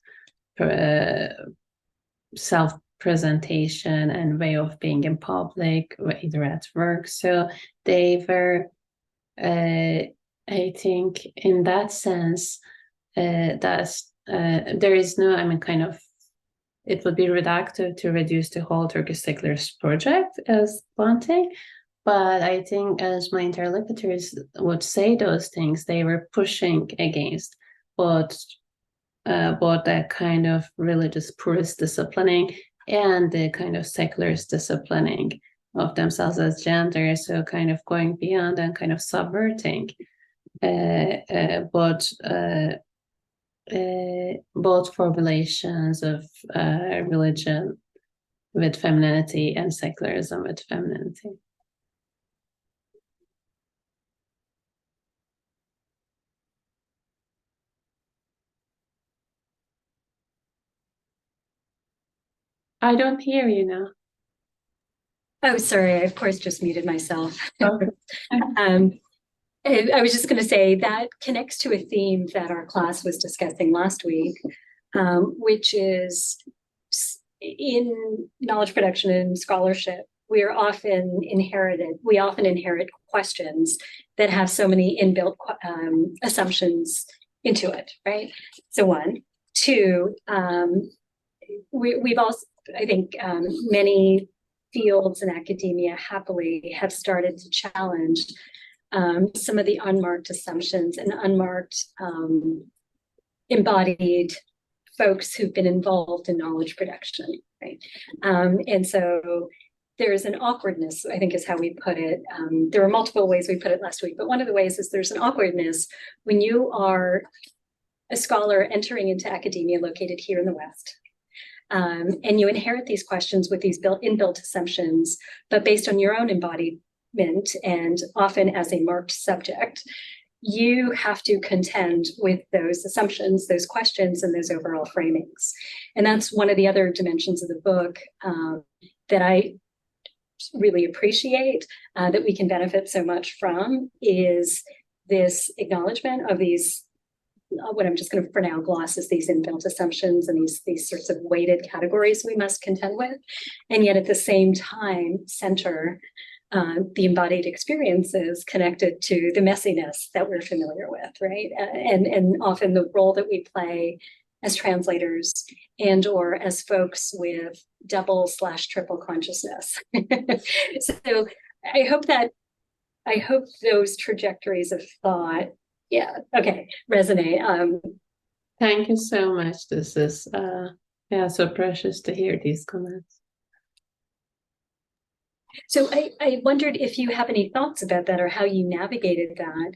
self-presentation and way of being in public, either at work. So they were, I think, in that sense, there is no, it would be reductive to reduce the whole Turkish secularist project as one thing. But I think as my interlocutors would say those things, they were pushing against both that kind of religious purist disciplining and the kind of secularist disciplining of themselves as gender. So kind of going beyond and kind of subverting both formulations of religion with femininity and secularism with femininity. I don't hear you now. Oh, sorry, I of course just muted myself. Okay. I was just going to say that connects to a theme that our class was discussing last week, which is in knowledge production and scholarship, we often inherit questions that have so many inbuilt assumptions into it, right? So one. Two, we've also, I think, many fields in academia happily have started to challenge some of the unmarked assumptions and unmarked embodied folks who've been involved in knowledge production, right? And so there's an awkwardness, I think is how we put it. There were multiple ways we put it last week, but one of the ways is there's an awkwardness when you are a scholar entering into academia located here in the West. And you inherit these questions with these inbuilt assumptions, but based on your own embodiment and often as a marked subject, you have to contend with those assumptions, those questions, and those overall framings. And that's one of the other dimensions of the book that I really appreciate, that we can benefit so much from, is this acknowledgement of these, what I'm just going to for now gloss as these inbuilt assumptions and these sorts of weighted categories we must contend with, and yet at the same time center the embodied experiences connected to the messiness that we're familiar with, right? And often the role that we play as translators and or as folks with double/triple consciousness. So I hope those trajectories of thought, resonate. Thank you so much. This is so precious to hear these comments. So I wondered if you have any thoughts about that or how you navigated that.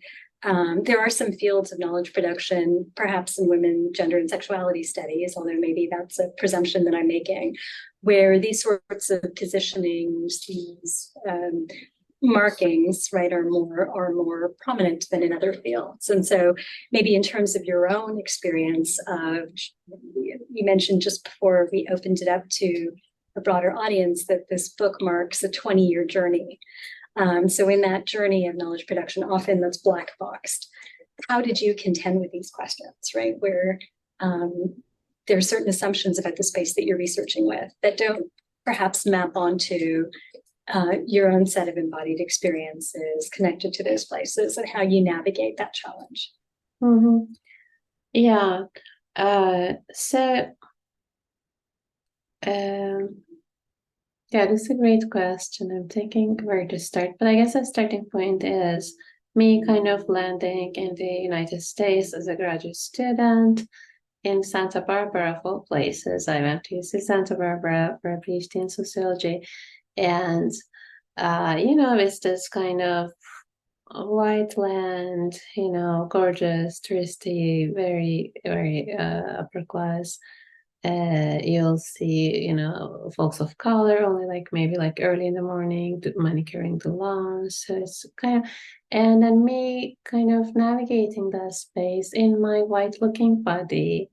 There are some fields of knowledge production, perhaps in women, gender, and sexuality studies, although maybe that's a presumption that I'm making, where these sorts of positionings, these markings, right, are more prominent than in other fields. And so maybe in terms of your own experience of, you mentioned just before we opened it up to a broader audience that this book marks a 20-year journey. So in that journey of knowledge production, often that's black boxed. How did you contend with these questions, right? Where there are certain assumptions about the space that you're researching with that don't perhaps map onto your own set of embodied experiences connected to those places, and how you navigate that challenge. Mm-hmm. Yeah. So this is a great question. I'm thinking where to start, but I guess a starting point is me kind of landing in the United States as a graduate student in Santa Barbara, of all places. I went to UC Santa Barbara for a PhD in sociology, and it's this kind of white land, gorgeous, touristy, very, very upper class. You'll see, folks of color only maybe early in the morning, manicuring the lawns. So it's kind of, and then me kind of navigating that space in my white looking body,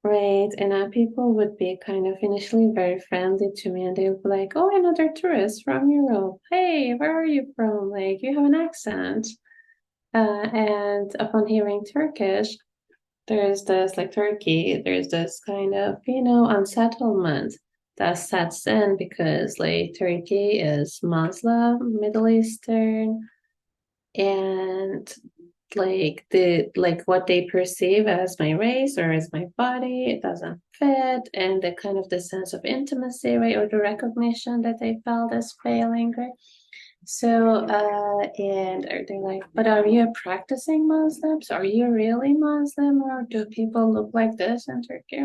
right? And people would be kind of initially very friendly to me, and they would be like, "Oh, another tourist from Europe. Hey, where are you from? You have an accent." And upon hearing Turkish, there's this Turkey, there's this kind of, unsettlement that sets in because Turkey is Muslim, Middle Eastern, and what they perceive as my race or as my body, it doesn't fit, and the kind of the sense of intimacy, right, or the recognition that they felt as failing, right? So, and they're like, but are you practicing Muslims? Are you really Muslim? Or do people look like this in Turkey?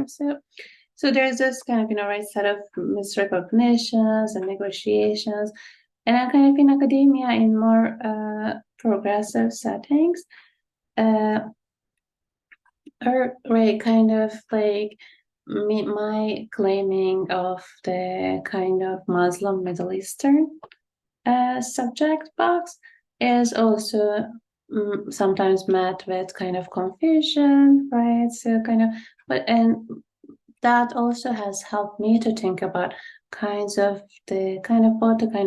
So there's this kind of, right, set of misrecognitions and negotiations. And then kind of in academia, in more progressive settings, or right, kind of my claiming of the kind of Muslim Middle Eastern subject box is also sometimes met with kind of confusion, right? So and that also has helped me to think about both the kind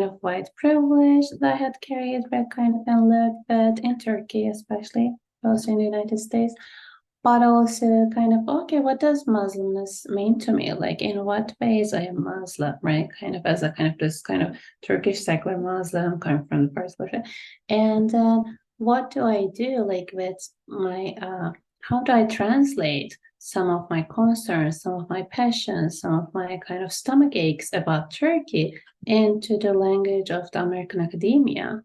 of white privilege that I had carried back kind of and lived with in Turkey, especially also in the United States, but also kind of, okay, what does Muslimness mean to me? Like, in what ways I am Muslim, right? Kind of as a kind of this kind of Turkish secular Muslim coming from the first version. And then what do I do, like, with my, how do I translate some of my concerns, some of my passions, some of my kind of stomach aches about Turkey into the language of the American academia,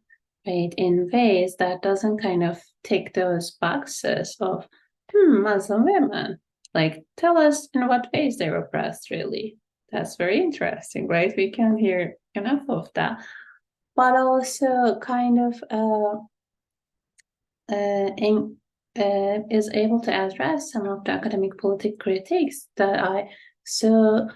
right? In ways that doesn't kind of tick those boxes of Muslim women. Like, tell us in what ways they're oppressed, really. That's very interesting, right? We can't hear enough of that. But also kind of is able to address some of the academic political critiques that I so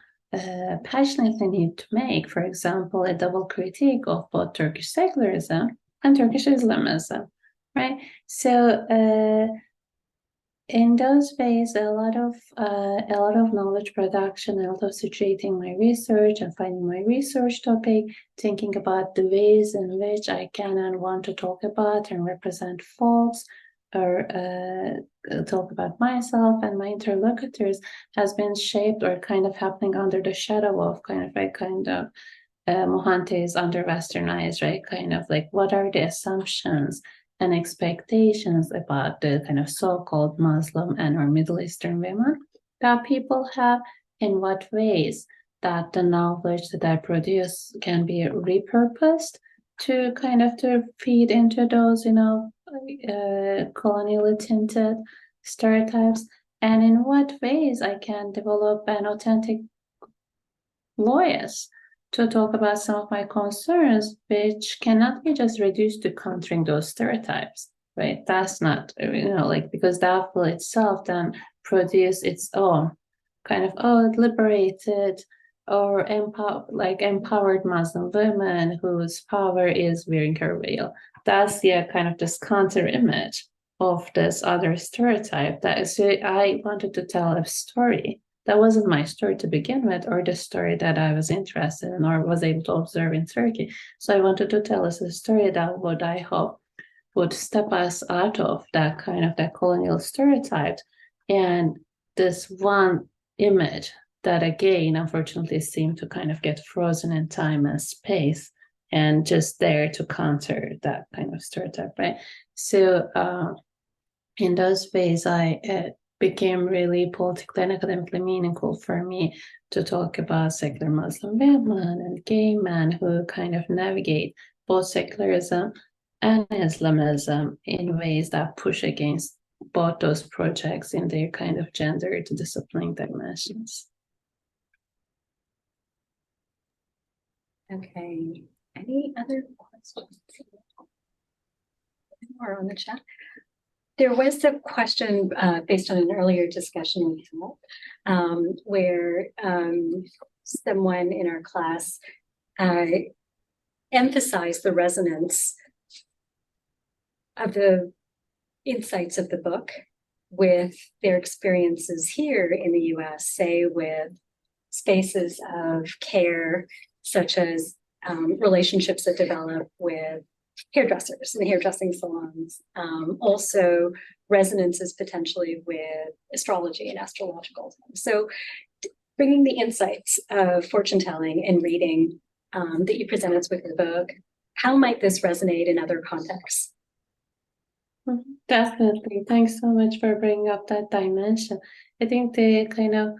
passionately need to make. For example, a double critique of both Turkish secularism and Turkish Islamism, right? So in those ways, a lot of knowledge production, a lot of situating my research and finding my research topic, thinking about the ways in which I can and want to talk about and represent folks, or talk about myself and my interlocutors, has been shaped or kind of happening under the shadow of Mohanty under westernized, right? Kind of like, what are the assumptions and expectations about the kind of so-called Muslim and or Middle Eastern women that people have, in what ways that the knowledge that I produce can be repurposed to kind of to feed into those, colonially tinted stereotypes, and in what ways I can develop an authentic voice to talk about some of my concerns, which cannot be just reduced to countering those stereotypes, right? That's not, because that will itself then produce its own kind of, liberated or empowered Muslim women whose power is wearing her veil. That's kind of this counter image of this other stereotype. So I wanted to tell a story that wasn't my story to begin with, or the story that I was interested in or was able to observe in Turkey. So I wanted to tell us a story that would, I hope, would step us out of that colonial stereotype and this one image that, again, unfortunately seemed to kind of get frozen in time and space and just there to counter that kind of stereotype, right? So in those ways, it became really politically and academically meaningful for me to talk about secular Muslim women and gay men who kind of navigate both secularism and Islamism in ways that push against both those projects in their kind of gendered discipline dimensions. Okay. Any other questions? Or on the chat? There was a question based on an earlier discussion we had, where someone in our class emphasized the resonance of the insights of the book with their experiences here in the US, say with spaces of care, such as relationships that develop with hairdressers and hairdressing salons, also resonances potentially with astrology and astrological. So bringing the insights of fortune telling and reading that you present us with the book, how might this resonate in other contexts? Definitely. Thanks so much for bringing up that dimension. I think the kind of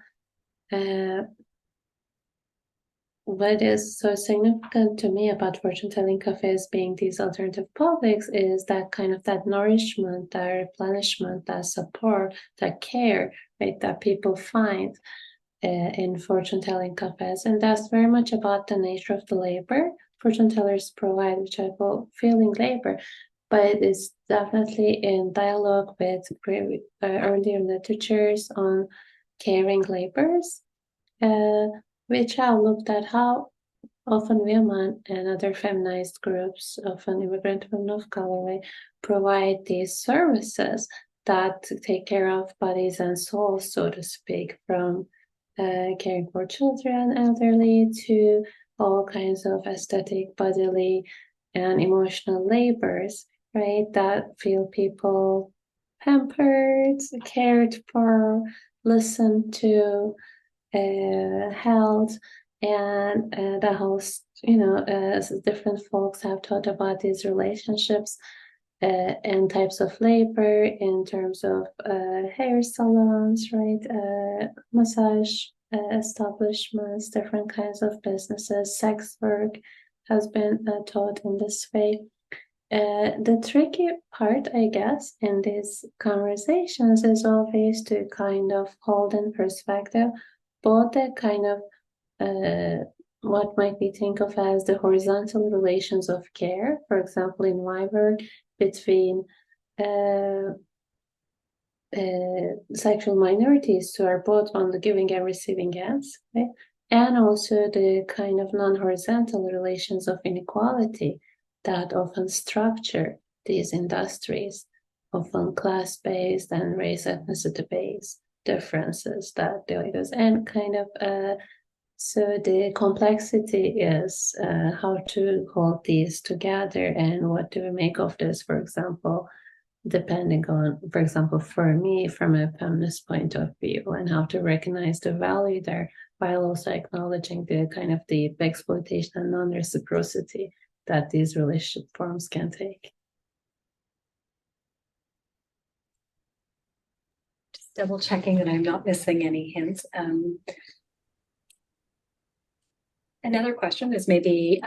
what is so significant to me about fortune telling cafes being these alternative publics is that kind of that nourishment, that replenishment, that support, that care, right, that people find in fortune telling cafes. And that's very much about the nature of the labor fortune tellers provide, which I call feeling labor. But it's definitely in dialogue with earlier literatures on caring labors, which have looked at how often women and other feminized groups, often immigrant women of color, provide these services that take care of bodies and souls, so to speak, from caring for children, elderly, to all kinds of aesthetic, bodily, and emotional labors, right? That feel people pampered, cared for, listened to, held, and the host, different folks have taught about these relationships and types of labor in terms of hair salons, right? Massage establishments, different kinds of businesses, sex work has been taught in this way. The tricky part, I guess, in these conversations is always to kind of hold in perspective both the kind of what might we think of as the horizontal relations of care, for example, in my work, between sexual minorities who are both on the giving and receiving ends, right? And also the kind of non-horizontal relations of inequality that often structure these industries, often class-based and race ethnicity-based differences that those, and kind of so the complexity is how to hold these together and what do we make of this, for example, depending on, for example, for me, from a feminist point of view, and how to recognize the value there while also acknowledging the kind of the exploitation and non-reciprocity that these relationship forms can take. Just double checking that I'm not missing any hints. Another question is maybe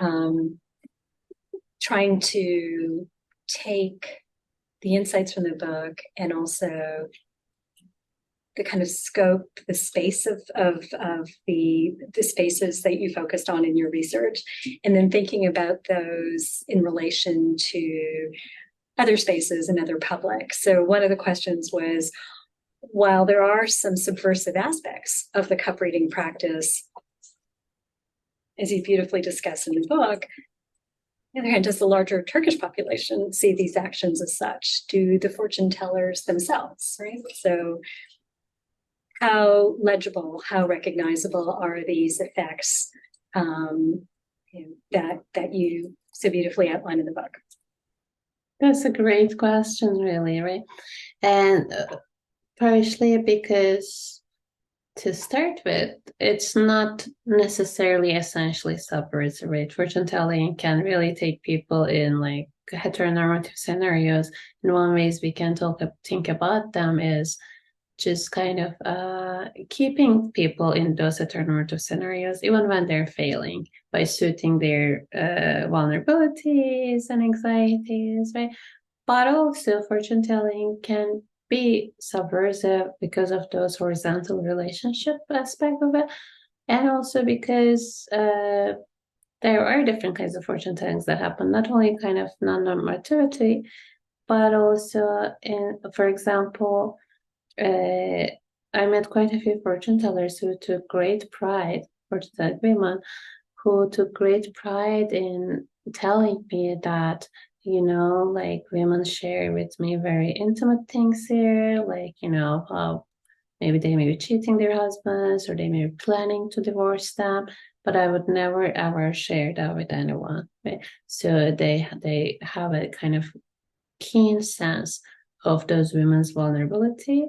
trying to take the insights from the book and also the kind of scope, the space of the spaces that you focused on in your research, and then thinking about those in relation to other spaces and other public. So one of the questions was, while there are some subversive aspects of the cup reading practice, as you beautifully discuss in the book, on the other hand, does the larger Turkish population see these actions as such? Do the fortune tellers themselves, right? So how legible, how recognizable are these effects that you so beautifully outline in the book? That's a great question, really, right? And partially because, to start with, it's not necessarily essentially subversive, right? Fortune telling can really take people in like heteronormative scenarios. And one ways we can think about them is just kind of keeping people in those heteronormative scenarios, even when they're failing, by suiting their vulnerabilities and anxieties, right? But also, fortune telling can be subversive because of those horizontal relationship aspect of it, and also because there are different kinds of fortune tellings that happen, not only kind of non-normativity, but also in, for example, I met quite a few fortune tellers who took great pride, fortune telling women, who took great pride in telling me that, like women share with me very intimate things here, like, how maybe they may be cheating their husbands or they may be planning to divorce them, but I would never ever share that with anyone. Right? So they have a kind of keen sense of those women's vulnerability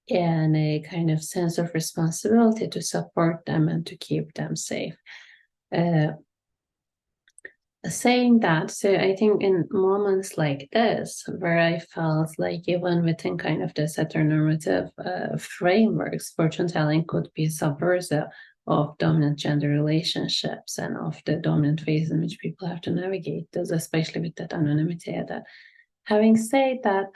and a kind of sense of responsibility to support them and to keep them safe. Saying that, so I think in moments like this, where I felt like even within kind of this heteronormative frameworks, fortune telling could be subversive of dominant gender relationships and of the dominant ways in which people have to navigate those, especially with that anonymity. That, having said that,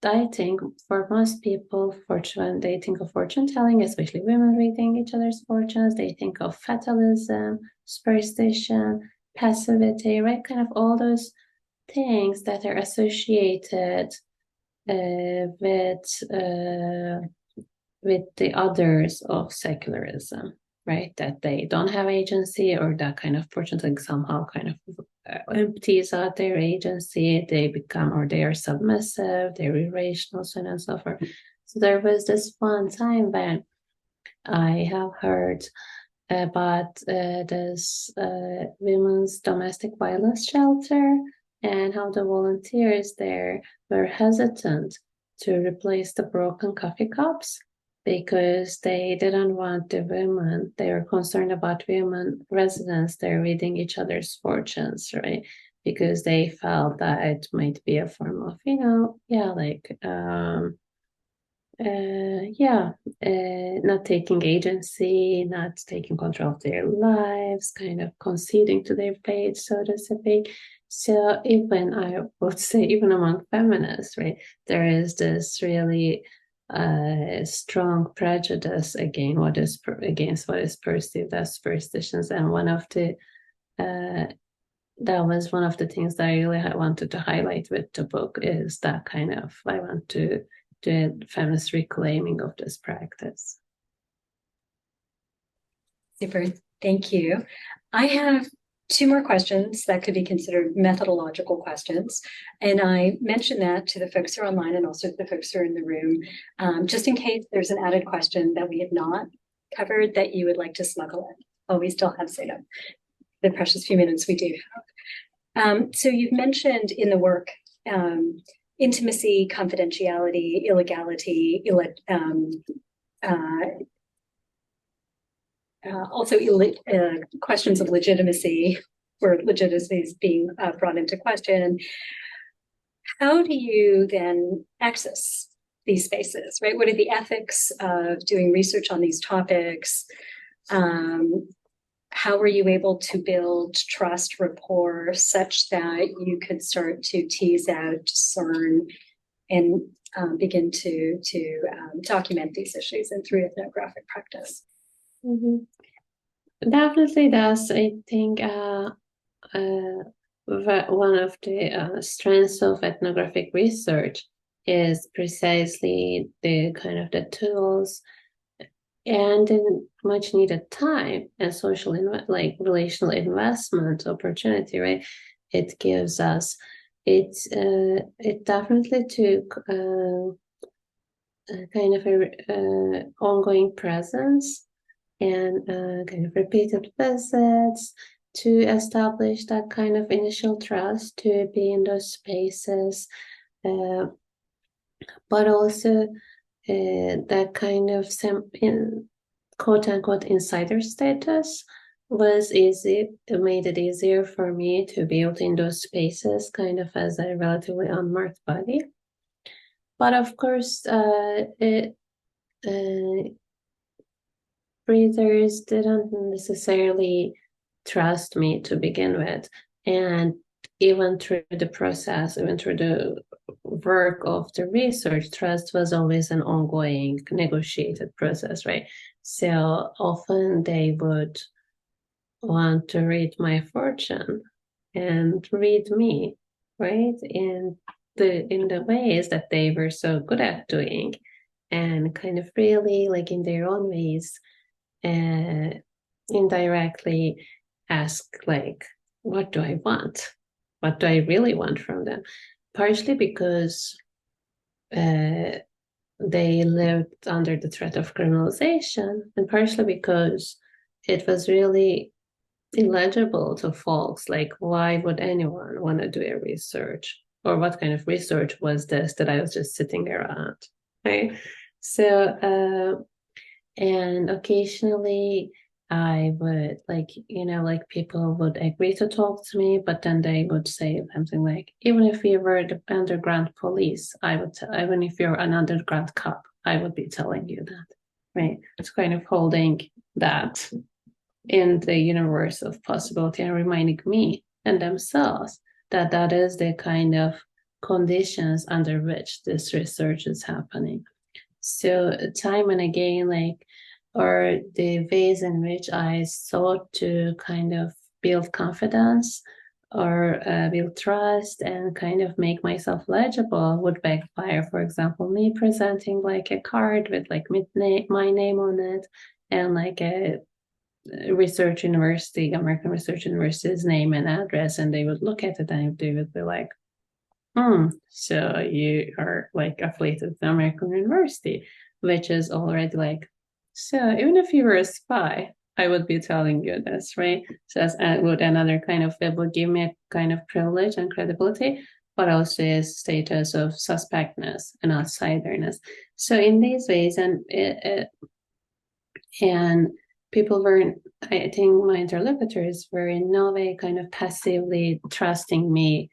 I think for most people, when they think of fortune telling, especially women reading each other's fortunes, they think of fatalism, superstition, passivity, right? Kind of all those things that are associated with with the others of secularism, right? That they don't have agency, or that kind of fortune somehow kind of empties out their agency. They become, or they are submissive, they're irrational, so on and so forth. So there was this one time when I have heard about this women's domestic violence shelter, and how the volunteers there were hesitant to replace the broken coffee cups because they didn't want the women, they were concerned about women residents there reading each other's fortunes, right? Because they felt that it might be a form of, not taking agency, not taking control of their lives, kind of conceding to their fate, so to speak. So even, I would say, even among feminists, right, there is this really strong prejudice against what is perceived as superstitions. And that was one of the things that I really wanted to highlight with the book, is that kind of, I want to do feminist reclaiming of this practice. Super, thank you. I have two more questions that could be considered methodological questions. And I mentioned that to the folks who are online and also to the folks who are in the room, just in case there's an added question that we have not covered that you would like to smuggle in. Oh, we still have Zeynep, the precious few minutes we do have. So you've mentioned in the work intimacy, confidentiality, illegality, also questions of legitimacy, where legitimacy is being brought into question. How do you then access these spaces, right? What are the ethics of doing research on these topics? How were you able to build trust, rapport, such that you could start to tease out, discern, and begin to document these issues and through ethnographic practice? Mm-hmm. Definitely does. I think one of the strengths of ethnographic research is precisely the kind of the tools and in much needed time and social relational investment opportunity, right? It gives us, it definitely took kind of a ongoing presence and kind of repeated visits to establish that kind of initial trust to be in those spaces, but also that kind of quote unquote insider status was easy. It made it easier for me to be able to in those spaces kind of as a relatively unmarked body. But of course, readers didn't necessarily trust me to begin with. And even through the process, even through the work of the research, trust was always an ongoing negotiated process, right? So often they would want to read my fortune and read me, right? In the ways that they were so good at doing, and kind of really like in their own ways, indirectly ask like, what do I want? What do I really want from them? Partially because they lived under the threat of criminalization, and partially because it was really illegible to folks. Like, why would anyone want to do a research? Or what kind of research was this that I was just sitting around, right? So, and occasionally I would like people would agree to talk to me, but then they would say something like, even if you were the underground police, even if you're an underground cop, I would be telling you that, right? It's kind of holding that in the universe of possibility and reminding me and themselves that that is the kind of conditions under which this research is happening. So time and again, or the ways in which I sought to kind of build confidence or will trust and kind of make myself legible would backfire. For example, me presenting like a card with like my name on it and like a research university, American Research University's name and address, and they would look at it and they would be like, so you are like affiliated with the American University, which is already like, so even if you were a spy, I would be telling you this, right? So as would another kind of, it would give me a kind of privilege and credibility, but also a status of suspectness and outsiderness. So in these ways, and people were, I think my interlocutors were in no way kind of passively trusting me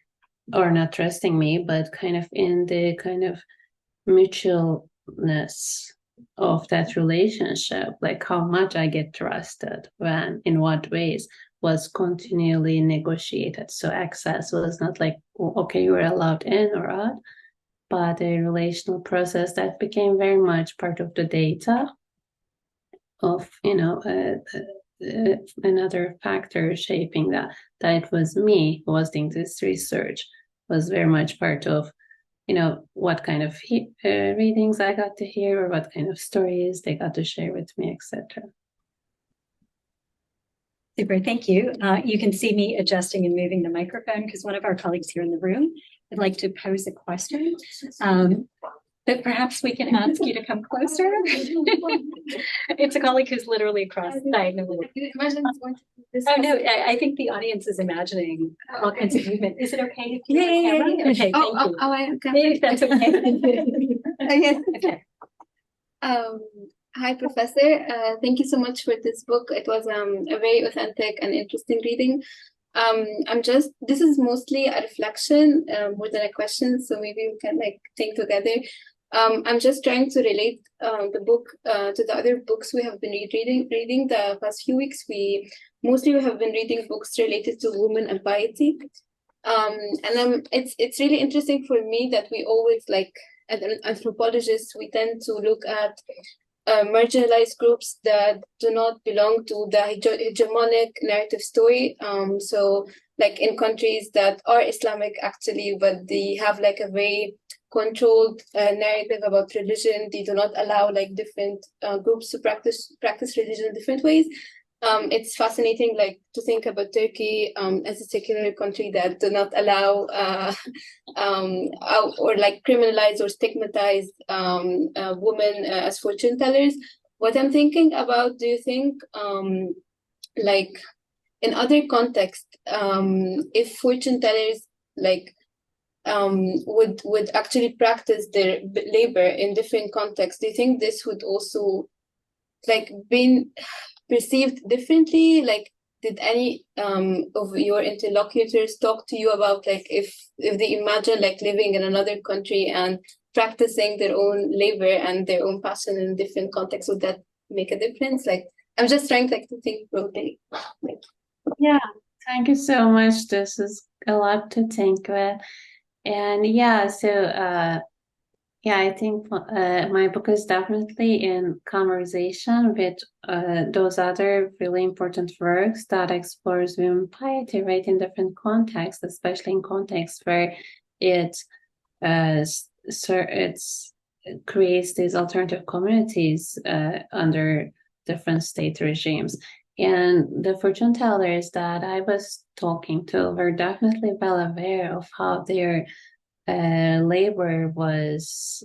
or not trusting me, but kind of in the kind of mutualness of that relationship, like how much I get trusted when, in what ways, was continually negotiated. So access was not like, okay, you were allowed in or out, but a relational process that became very much part of the data of, another factor shaping that it was me who was doing this research, was very much part of, what kind of readings I got to hear or what kind of stories they got to share with me, etc. Super, thank you. You can see me adjusting and moving the microphone because one of our colleagues here in the room would like to pose a question. But perhaps we can ask you to come closer. It's a colleague who's literally across diagonally. Oh no, I think the audience is imagining all kinds of movement. Is it okay if you're on camera? Yeah. Okay, thank you. If that's okay. Okay. Hi, Professor. Thank you so much for this book. It was a very authentic and interesting reading. This is mostly a reflection more than a question, so maybe we can like think together. I'm just trying to relate the book to the other books we have been reading the past few weeks. We have been reading books related to women and piety. It's really interesting for me that we always, like, as an anthropologist, we tend to look at marginalized groups that do not belong to the hegemonic narrative story. So like in countries that are Islamic actually, but they have like a very controlled narrative about religion. They do not allow like different groups to practice religion in different ways. It's fascinating, like, to think about Turkey as a secular country that do not allow or like criminalize or stigmatize women as fortune tellers. What I'm thinking about, do you think like in other contexts, if fortune tellers like would actually practice their labor in different contexts, do you think this would also like been perceived differently? Like, did any of your interlocutors talk to you about like if they imagine like living in another country and practicing their own labor and their own passion in different contexts, would that make a difference? Like, I'm just trying like to think broadly. Like, yeah, thank you so much. This is a lot to think with. And I think my book is definitely in conversation with those other really important works that explores women piety, right, in different contexts, especially in contexts where it creates these alternative communities under different state regimes. And the fortune tellers that I was talking to were definitely well aware of how their labor was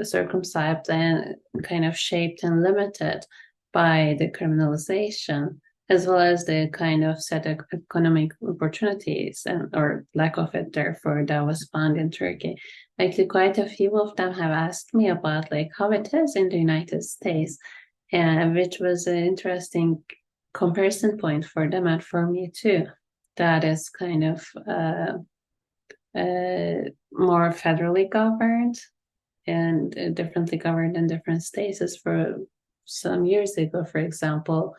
circumscribed and kind of shaped and limited by the criminalization, as well as the kind of set of economic opportunities or lack of it, therefore, that was found in Turkey. Actually, quite a few of them have asked me about like how it is in the United States, and which was an interesting comparison point for them and for me too. That is kind of more federally governed and differently governed in different states. As for some years ago, for example,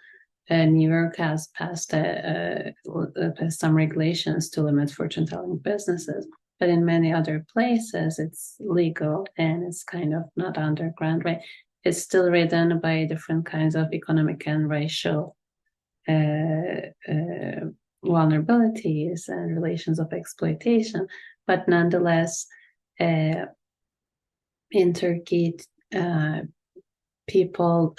New York has passed some regulations to limit fortune-telling businesses, but in many other places it's legal and it's kind of not underground, right? It's still ridden by different kinds of economic and racial vulnerabilities and relations of exploitation, but nonetheless, in Turkey, people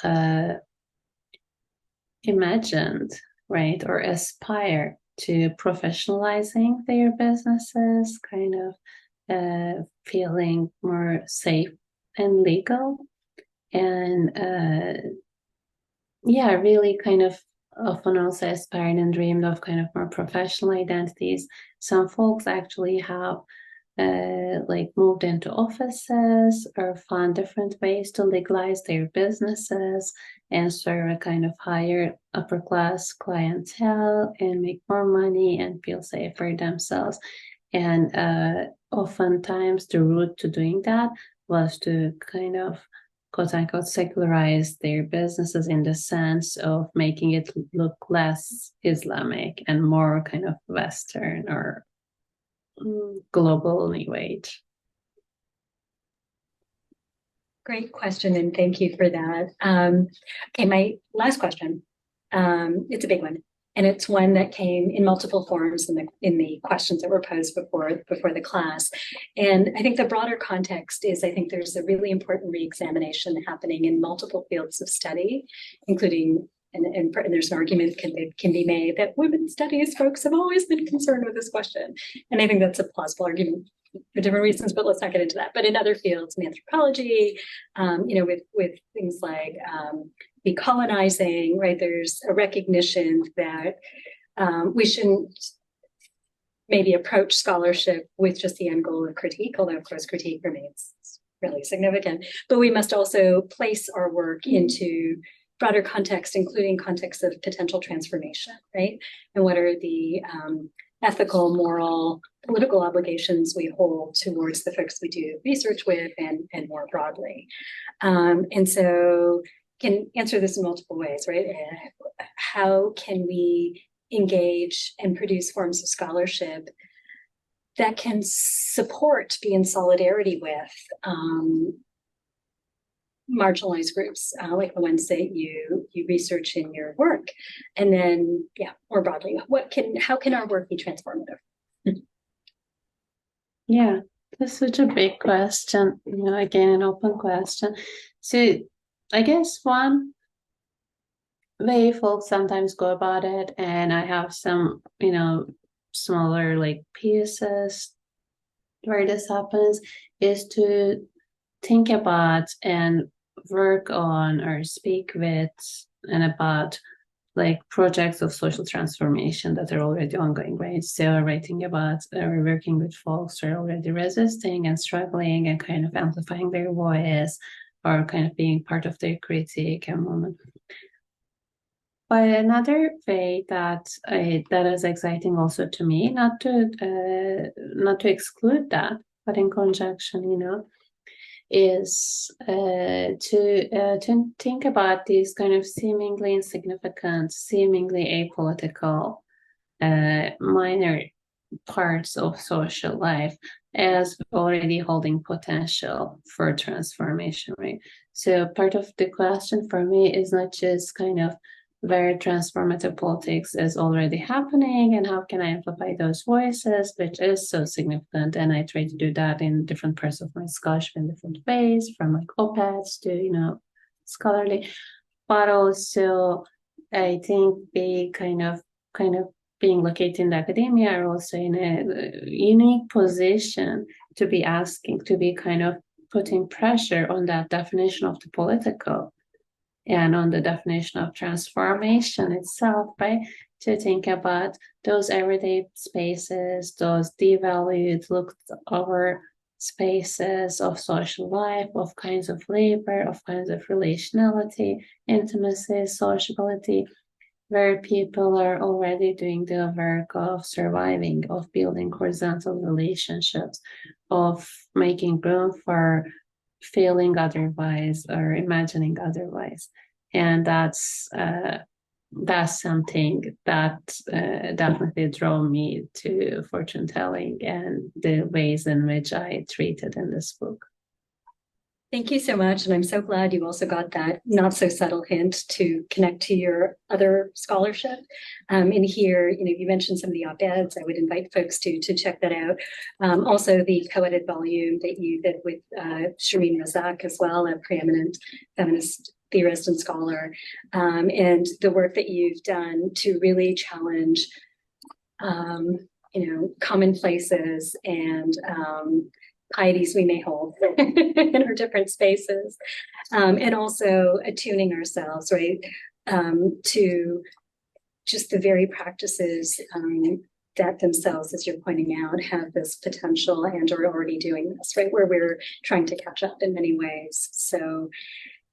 imagined, right, or aspire to professionalizing their businesses, kind of feeling more safe and legal, and really kind of often also aspired and dreamed of kind of more professional identities. Some folks actually have moved into offices or found different ways to legalize their businesses and serve a kind of higher upper class clientele and make more money and feel safer themselves. And oftentimes the route to doing that was to kind of quote unquote secularize their businesses in the sense of making it look less Islamic and more kind of Western or global new age. Great question, and thank you for that. Okay, my last question. It's a big one, and it's one that came in multiple forms in the questions that were posed before the class. And I think the broader context is, I think there's a really important re-examination happening in multiple fields of study, including, and there's an argument can be made that women's studies folks have always been concerned with this question. And I think that's a plausible argument for different reasons, but let's not get into that. But in other fields, in anthropology, with things like decolonizing, right? There's a recognition that we shouldn't maybe approach scholarship with just the end goal of critique, although of course critique remains really significant. But we must also place our work into broader context, including context of potential transformation, right? And what are the ethical, moral, political obligations we hold towards the folks we do research with and more broadly. And so can answer this in multiple ways, right? How can we engage and produce forms of scholarship that can support, be in solidarity with marginalized groups, like the ones that you research in your work, and then more broadly, how can our work be transformative? Yeah, that's such a big question. Again, an open question. So, I guess one way folks sometimes go about it, and I have some, smaller pieces where this happens, is to think about and work on or speak with and about projects of social transformation that are already ongoing, right? So writing about or working with folks who are already resisting and struggling and kind of amplifying their voice or kind of being part of their critique and moment. But another way that is exciting also to me, not to exclude that, but in conjunction, is to think about these kind of seemingly insignificant, seemingly apolitical, minor parts of social life as already holding potential for transformation, right? So part of the question for me is not just kind of where transformative politics is already happening and how can I amplify those voices, which is so significant. And I try to do that in different parts of my scholarship in different ways, from op-eds to, scholarly, but also I think they kind of being located in academia are also in a unique position to be kind of putting pressure on that definition of the political and on the definition of transformation itself, right? To think about those everyday spaces, those devalued, looked over spaces of social life, of kinds of labor, of kinds of relationality, intimacy, sociability, where people are already doing the work of surviving, of building horizontal relationships, of making room for feeling otherwise or imagining otherwise. And that's something that definitely drew me to fortune telling and the ways in which I treat it in this book. Thank you so much. And I'm so glad you also got that not so subtle hint to connect to your other scholarship. In here, you mentioned some of the op-eds. I would invite folks to check that out. Also the co-edited volume that you did with Shireen Razak as well, a preeminent feminist theorist and scholar, and the work that you've done to really challenge, commonplaces and pieties we may hold in our different spaces, and also attuning ourselves, right, to just the very practices that themselves, as you're pointing out, have this potential and are already doing this, right, where we're trying to catch up in many ways. So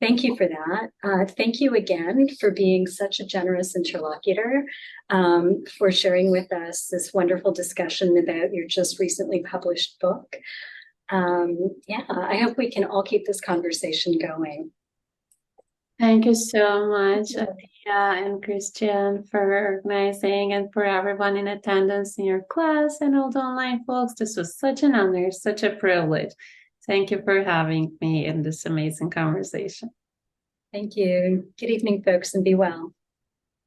thank you for that. Thank you again for being such a generous interlocutor, for sharing with us this wonderful discussion about your just recently published book. I hope we can all keep this conversation going. Thank you so much, Atia and Christian, for organizing, and for everyone in attendance in your class and all the online folks. This was such an honor, such a privilege. Thank you for having me in this amazing conversation. Thank you. Good evening, folks, and be well.